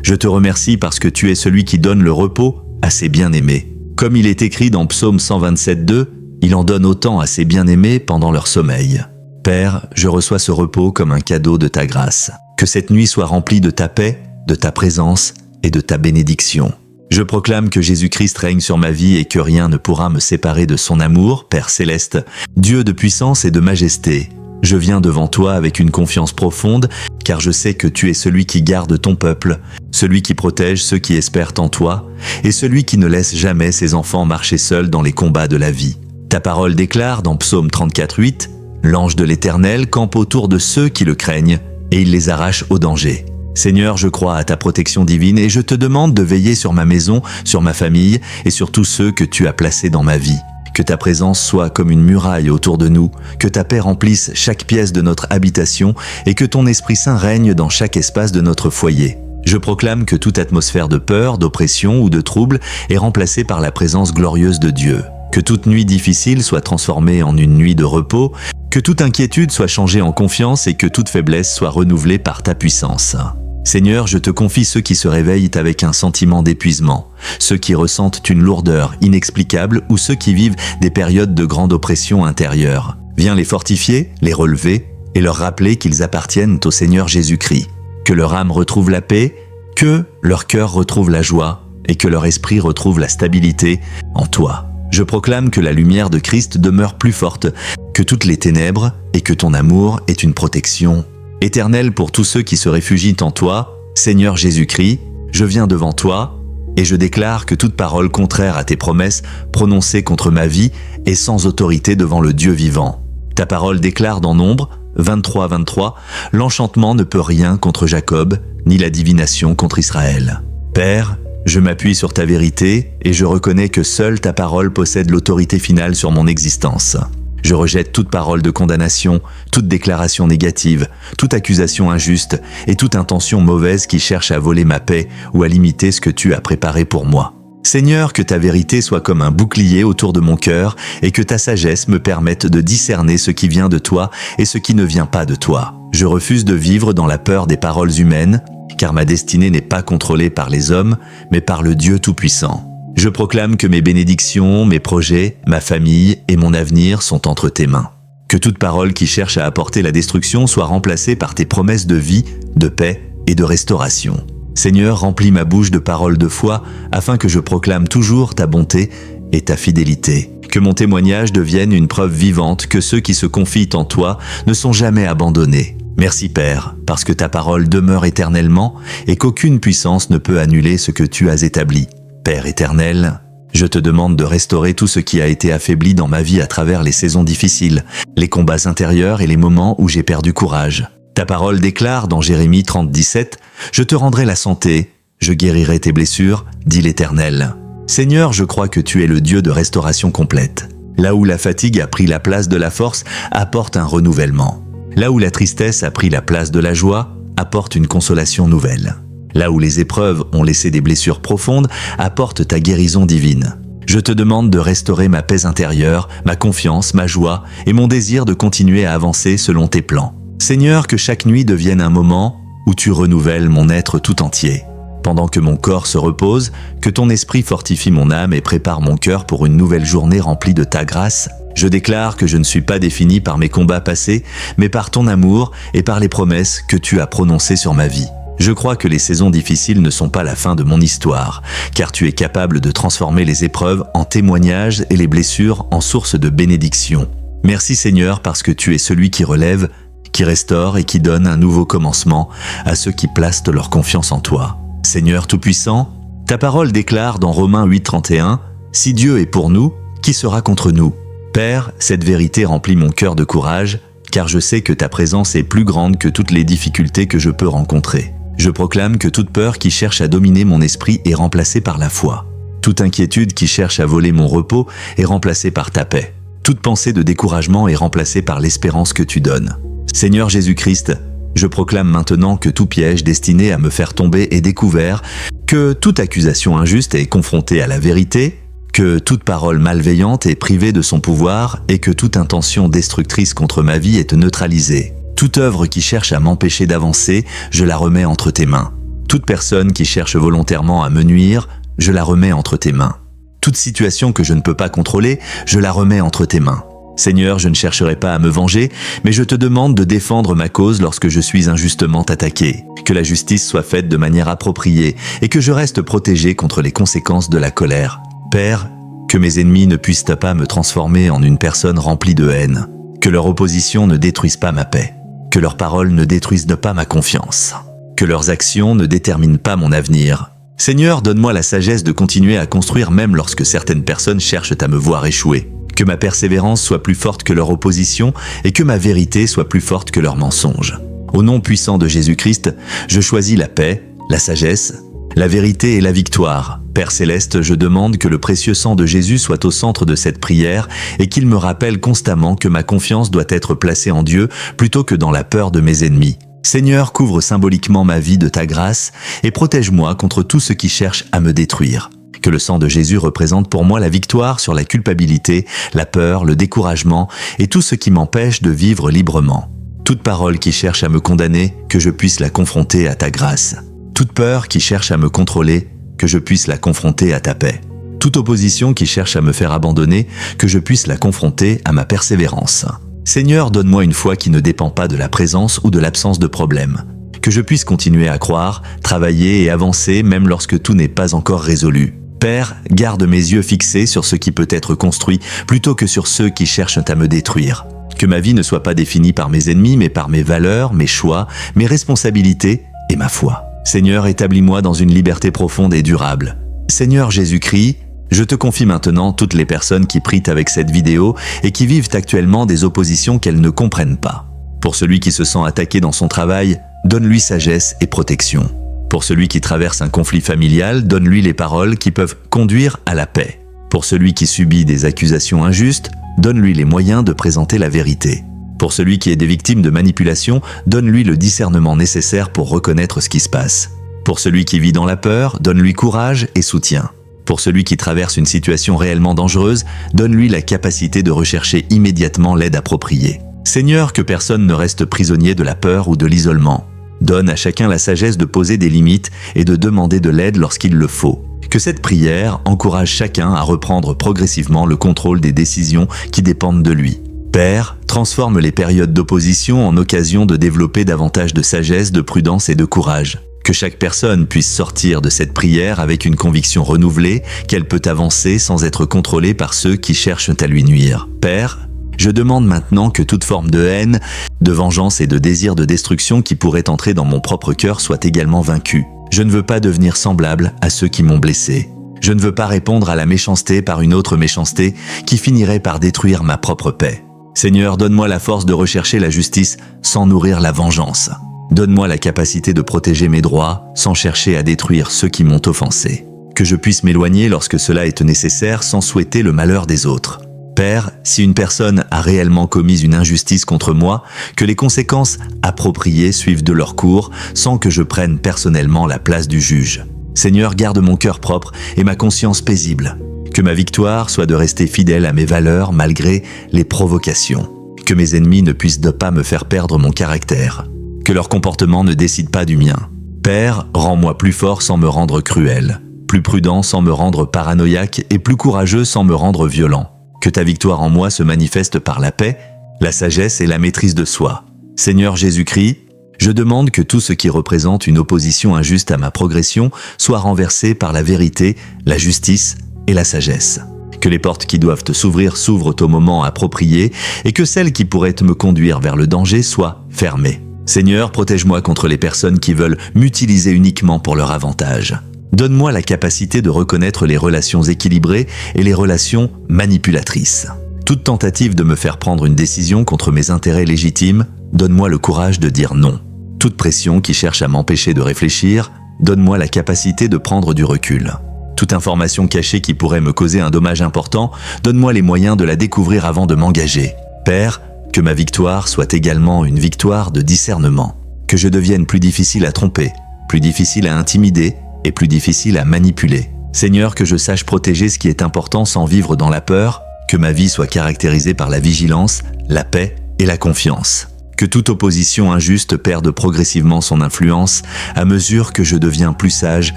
Je te remercie parce que tu es celui qui donne le repos à ses bien-aimés. Comme il est écrit dans Psaume 127, 2, il en donne autant à ses bien-aimés pendant leur sommeil. Père, je reçois ce repos comme un cadeau de ta grâce. Que cette nuit soit remplie de ta paix, de ta présence et de ta bénédiction. Je proclame que Jésus-Christ règne sur ma vie et que rien ne pourra me séparer de son amour, Père céleste, Dieu de puissance et de majesté. Je viens devant toi avec une confiance profonde, car je sais que tu es celui qui garde ton peuple, celui qui protège ceux qui espèrent en toi, et celui qui ne laisse jamais ses enfants marcher seuls dans les combats de la vie. Ta parole déclare dans Psaume 34, 8, « L'ange de l'Éternel campe autour de ceux qui le craignent, et il les arrache au danger. » Seigneur, je crois à ta protection divine et je te demande de veiller sur ma maison, sur ma famille et sur tous ceux que tu as placés dans ma vie. Que ta présence soit comme une muraille autour de nous, que ta paix remplisse chaque pièce de notre habitation et que ton Esprit Saint règne dans chaque espace de notre foyer. Je proclame que toute atmosphère de peur, d'oppression ou de trouble est remplacée par la présence glorieuse de Dieu. Que toute nuit difficile soit transformée en une nuit de repos, que toute inquiétude soit changée en confiance et que toute faiblesse soit renouvelée par ta puissance. Seigneur, je te confie ceux qui se réveillent avec un sentiment d'épuisement, ceux qui ressentent une lourdeur inexplicable ou ceux qui vivent des périodes de grande oppression intérieure. Viens les fortifier, les relever et leur rappeler qu'ils appartiennent au Seigneur Jésus-Christ. Que leur âme retrouve la paix, que leur cœur retrouve la joie et que leur esprit retrouve la stabilité en toi. Je proclame que la lumière de Christ demeure plus forte que toutes les ténèbres et que ton amour est une protection éternelle pour tous ceux qui se réfugient en toi. Seigneur Jésus-Christ, je viens devant toi et je déclare que toute parole contraire à tes promesses prononcées contre ma vie est sans autorité devant le Dieu vivant. Ta parole déclare dans Nombre 23, 23, « L'enchantement ne peut rien contre Jacob, ni la divination contre Israël. » Père, je m'appuie sur ta vérité et je reconnais que seule ta parole possède l'autorité finale sur mon existence. Je rejette toute parole de condamnation, toute déclaration négative, toute accusation injuste et toute intention mauvaise qui cherche à voler ma paix ou à limiter ce que tu as préparé pour moi. Seigneur, que ta vérité soit comme un bouclier autour de mon cœur et que ta sagesse me permette de discerner ce qui vient de toi et ce qui ne vient pas de toi. Je refuse de vivre dans la peur des paroles humaines, car ma destinée n'est pas contrôlée par les hommes, mais par le Dieu Tout-Puissant. Je proclame que mes bénédictions, mes projets, ma famille et mon avenir sont entre tes mains. Que toute parole qui cherche à apporter la destruction soit remplacée par tes promesses de vie, de paix et de restauration. Seigneur, remplis ma bouche de paroles de foi afin que je proclame toujours ta bonté et ta fidélité. Que mon témoignage devienne une preuve vivante que ceux qui se confient en toi ne sont jamais abandonnés. Merci Père, parce que ta parole demeure éternellement et qu'aucune puissance ne peut annuler ce que tu as établi. Père éternel, je te demande de restaurer tout ce qui a été affaibli dans ma vie à travers les saisons difficiles, les combats intérieurs et les moments où j'ai perdu courage. Ta parole déclare dans Jérémie 30, 17, « Je te rendrai la santé, Je guérirai tes blessures, dit l'Éternel. Seigneur, je crois que tu es le Dieu de restauration complète. Là où la fatigue a pris la place de la force, apporte un renouvellement. Là où la tristesse a pris la place de la joie, apporte une consolation nouvelle. Là où les épreuves ont laissé des blessures profondes, apporte ta guérison divine. Je te demande de restaurer ma paix intérieure, ma confiance, ma joie et mon désir de continuer à avancer selon tes plans. Seigneur, que chaque nuit devienne un moment où tu renouvelles mon être tout entier. Pendant que mon corps se repose, que ton esprit fortifie mon âme et prépare mon cœur pour une nouvelle journée remplie de ta grâce, je déclare que je ne suis pas défini par mes combats passés, mais par ton amour et par les promesses que tu as prononcées sur ma vie. Je crois que les saisons difficiles ne sont pas la fin de mon histoire, car tu es capable de transformer les épreuves en témoignages et les blessures en source de bénédiction. Merci Seigneur parce que tu es celui qui relève, qui restaure et qui donne un nouveau commencement à ceux qui placent leur confiance en toi. Seigneur Tout-Puissant, ta parole déclare dans Romains 8:31 « Si Dieu est pour nous, qui sera contre nous ?» Père, cette vérité remplit mon cœur de courage, car je sais que ta présence est plus grande que toutes les difficultés que je peux rencontrer. Je proclame que toute peur qui cherche à dominer mon esprit est remplacée par la foi. Toute inquiétude qui cherche à voler mon repos est remplacée par ta paix. Toute pensée de découragement est remplacée par l'espérance que tu donnes. Seigneur Jésus-Christ, je proclame maintenant que tout piège destiné à me faire tomber est découvert, que toute accusation injuste est confrontée à la vérité, que toute parole malveillante est privée de son pouvoir et que toute intention destructrice contre ma vie est neutralisée. Toute œuvre qui cherche à m'empêcher d'avancer, je la remets entre tes mains. Toute personne qui cherche volontairement à me nuire, je la remets entre tes mains. Toute situation que je ne peux pas contrôler, je la remets entre tes mains. Seigneur, je ne chercherai pas à me venger, mais je te demande de défendre ma cause lorsque je suis injustement attaqué. Que la justice soit faite de manière appropriée et que je reste protégé contre les conséquences de la colère. Père, que mes ennemis ne puissent pas me transformer en une personne remplie de haine. Que leur opposition ne détruise pas ma paix. Que leurs paroles ne détruisent pas ma confiance. Que leurs actions ne déterminent pas mon avenir. Seigneur, donne-moi la sagesse de continuer à construire même lorsque certaines personnes cherchent à me voir échouer. Que ma persévérance soit plus forte que leur opposition et que ma vérité soit plus forte que leurs mensonges. Au nom puissant de Jésus-Christ, je choisis la paix, la sagesse, la vérité et la victoire. Père Céleste, je demande que le précieux sang de Jésus soit au centre de cette prière et qu'il me rappelle constamment que ma confiance doit être placée en Dieu plutôt que dans la peur de mes ennemis. Seigneur, couvre symboliquement ma vie de ta grâce et protège-moi contre tout ce qui cherche à me détruire. Que le sang de Jésus représente pour moi la victoire sur la culpabilité, la peur, le découragement et tout ce qui m'empêche de vivre librement. Toute parole qui cherche à me condamner, que je puisse la confronter à ta grâce. Toute peur qui cherche à me contrôler, que je puisse la confronter à ta paix. Toute opposition qui cherche à me faire abandonner, que je puisse la confronter à ma persévérance. Seigneur, donne-moi une foi qui ne dépend pas de la présence ou de l'absence de problèmes. Que je puisse continuer à croire, travailler et avancer même lorsque tout n'est pas encore résolu. Père, garde mes yeux fixés sur ce qui peut être construit plutôt que sur ceux qui cherchent à me détruire. Que ma vie ne soit pas définie par mes ennemis mais par mes valeurs, mes choix, mes responsabilités et ma foi. Seigneur, établis-moi dans une liberté profonde et durable. Seigneur Jésus-Christ, je te confie maintenant toutes les personnes qui prient avec cette vidéo et qui vivent actuellement des oppositions qu'elles ne comprennent pas. Pour celui qui se sent attaqué dans son travail, donne-lui sagesse et protection. Pour celui qui traverse un conflit familial, donne-lui les paroles qui peuvent conduire à la paix. Pour celui qui subit des accusations injustes, donne-lui les moyens de présenter la vérité. Pour celui qui est des victimes de manipulation, donne-lui le discernement nécessaire pour reconnaître ce qui se passe. Pour celui qui vit dans la peur, donne-lui courage et soutien. Pour celui qui traverse une situation réellement dangereuse, donne-lui la capacité de rechercher immédiatement l'aide appropriée. Seigneur, que personne ne reste prisonnier de la peur ou de l'isolement. Donne à chacun la sagesse de poser des limites et de demander de l'aide lorsqu'il le faut. Que cette prière encourage chacun à reprendre progressivement le contrôle des décisions qui dépendent de lui. Père, transforme les périodes d'opposition en occasion de développer davantage de sagesse, de prudence et de courage. Que chaque personne puisse sortir de cette prière avec une conviction renouvelée qu'elle peut avancer sans être contrôlée par ceux qui cherchent à lui nuire. Père, je demande maintenant que toute forme de haine, de vengeance et de désir de destruction qui pourrait entrer dans mon propre cœur soit également vaincue. Je ne veux pas devenir semblable à ceux qui m'ont blessé. Je ne veux pas répondre à la méchanceté par une autre méchanceté qui finirait par détruire ma propre paix. Seigneur, donne-moi la force de rechercher la justice sans nourrir la vengeance. Donne-moi la capacité de protéger mes droits sans chercher à détruire ceux qui m'ont offensé. Que je puisse m'éloigner lorsque cela est nécessaire sans souhaiter le malheur des autres. Père, si une personne a réellement commis une injustice contre moi, que les conséquences appropriées suivent de leur cours sans que je prenne personnellement la place du juge. Seigneur, garde mon cœur propre et ma conscience paisible. Que ma victoire soit de rester fidèle à mes valeurs malgré les provocations. Que mes ennemis ne puissent pas me faire perdre mon caractère. Que leur comportement ne décide pas du mien. Père, rends-moi plus fort sans me rendre cruel, plus prudent sans me rendre paranoïaque et plus courageux sans me rendre violent. Que ta victoire en moi se manifeste par la paix, la sagesse et la maîtrise de soi. Seigneur Jésus-Christ, je demande que tout ce qui représente une opposition injuste à ma progression soit renversé par la vérité, la justice et la sagesse. Que les portes qui doivent s'ouvrir s'ouvrent au moment approprié et que celles qui pourraient me conduire vers le danger soient fermées. Seigneur, protège-moi contre les personnes qui veulent m'utiliser uniquement pour leur avantage. Donne-moi la capacité de reconnaître les relations équilibrées et les relations manipulatrices. Toute tentative de me faire prendre une décision contre mes intérêts légitimes, donne-moi le courage de dire non. Toute pression qui cherche à m'empêcher de réfléchir, donne-moi la capacité de prendre du recul. Toute information cachée qui pourrait me causer un dommage important, donne-moi les moyens de la découvrir avant de m'engager. Père, que ma victoire soit également une victoire de discernement. Que je devienne plus difficile à tromper, plus difficile à intimider et plus difficile à manipuler. Seigneur, que je sache protéger ce qui est important sans vivre dans la peur, que ma vie soit caractérisée par la vigilance, la paix et la confiance. Que toute opposition injuste perde progressivement son influence à mesure que je deviens plus sage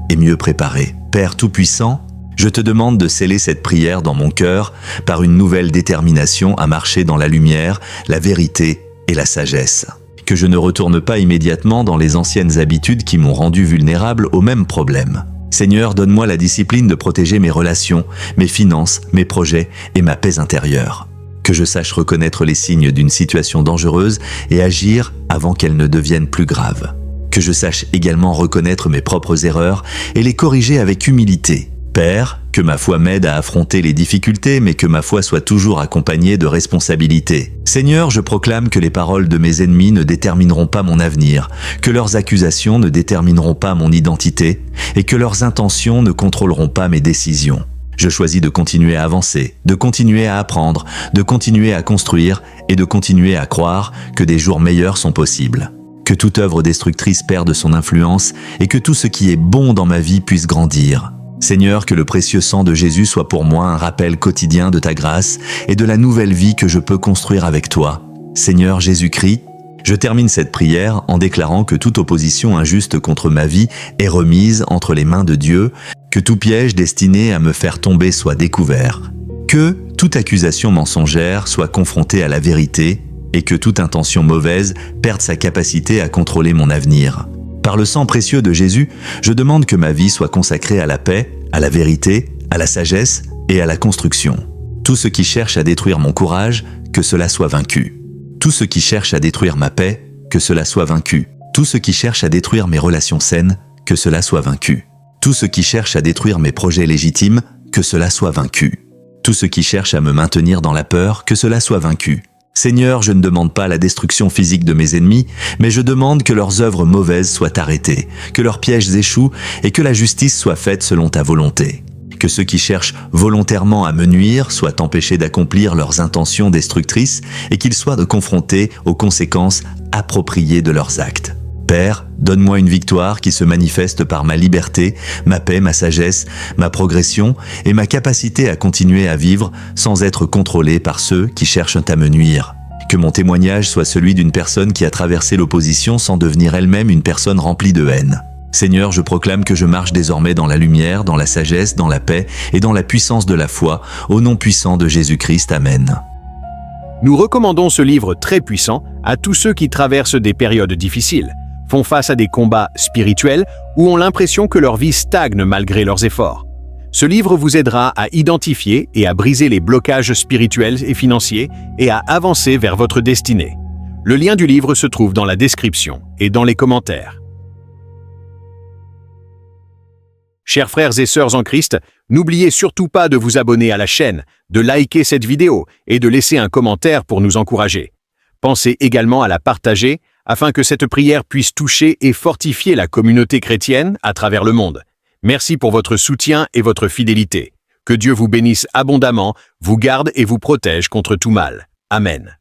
et mieux préparé. Père Tout-Puissant, je te demande de sceller cette prière dans mon cœur par une nouvelle détermination à marcher dans la lumière, la vérité et la sagesse. Que je ne retourne pas immédiatement dans les anciennes habitudes qui m'ont rendu vulnérable aux mêmes problèmes. Seigneur, donne-moi la discipline de protéger mes relations, mes finances, mes projets et ma paix intérieure. Que je sache reconnaître les signes d'une situation dangereuse et agir avant qu'elle ne devienne plus grave. Que je sache également reconnaître mes propres erreurs et les corriger avec humilité. Père, que ma foi m'aide à affronter les difficultés, mais que ma foi soit toujours accompagnée de responsabilités. Seigneur, je proclame que les paroles de mes ennemis ne détermineront pas mon avenir, que leurs accusations ne détermineront pas mon identité, et que leurs intentions ne contrôleront pas mes décisions. Je choisis de continuer à avancer, de continuer à apprendre, de continuer à construire et de continuer à croire que des jours meilleurs sont possibles. Que toute œuvre destructrice perde son influence et que tout ce qui est bon dans ma vie puisse grandir. Seigneur, que le précieux sang de Jésus soit pour moi un rappel quotidien de ta grâce et de la nouvelle vie que je peux construire avec toi. Seigneur Jésus-Christ, je termine cette prière en déclarant que toute opposition injuste contre ma vie est remise entre les mains de Dieu, que tout piège destiné à me faire tomber soit découvert, que toute accusation mensongère soit confrontée à la vérité et que toute intention mauvaise perde sa capacité à contrôler mon avenir. Par le sang précieux de Jésus, je demande que ma vie soit consacrée à la paix, à la vérité, à la sagesse et à la construction. Tout ce qui cherche à détruire mon courage, que cela soit vaincu. Tout ce qui cherche à détruire ma paix, que cela soit vaincu. Tout ce qui cherche à détruire mes relations saines, que cela soit vaincu. Tout ce qui cherche à détruire mes projets légitimes, que cela soit vaincu. Tout ce qui cherche à me maintenir dans la peur, que cela soit vaincu. Seigneur, je ne demande pas la destruction physique de mes ennemis, mais je demande que leurs œuvres mauvaises soient arrêtées, que leurs pièges échouent et que la justice soit faite selon ta volonté. Que ceux qui cherchent volontairement à me nuire soient empêchés d'accomplir leurs intentions destructrices et qu'ils soient confrontés aux conséquences appropriées de leurs actes. Père, donne-moi une victoire qui se manifeste par ma liberté, ma paix, ma sagesse, ma progression et ma capacité à continuer à vivre sans être contrôlé par ceux qui cherchent à me nuire. Que mon témoignage soit celui d'une personne qui a traversé l'opposition sans devenir elle-même une personne remplie de haine. Seigneur, je proclame que je marche désormais dans la lumière, dans la sagesse, dans la paix et dans la puissance de la foi, au nom puissant de Jésus-Christ. Amen. Nous recommandons ce livre très puissant à tous ceux qui traversent des périodes difficiles, font face à des combats spirituels ou ont l'impression que leur vie stagne malgré leurs efforts. Ce livre vous aidera à identifier et à briser les blocages spirituels et financiers et à avancer vers votre destinée. Le lien du livre se trouve dans la description et dans les commentaires. Chers frères et sœurs en Christ, n'oubliez surtout pas de vous abonner à la chaîne, de liker cette vidéo et de laisser un commentaire pour nous encourager. Pensez également à la partager afin que cette prière puisse toucher et fortifier la communauté chrétienne à travers le monde. Merci pour votre soutien et votre fidélité. Que Dieu vous bénisse abondamment, vous garde et vous protège contre tout mal. Amen.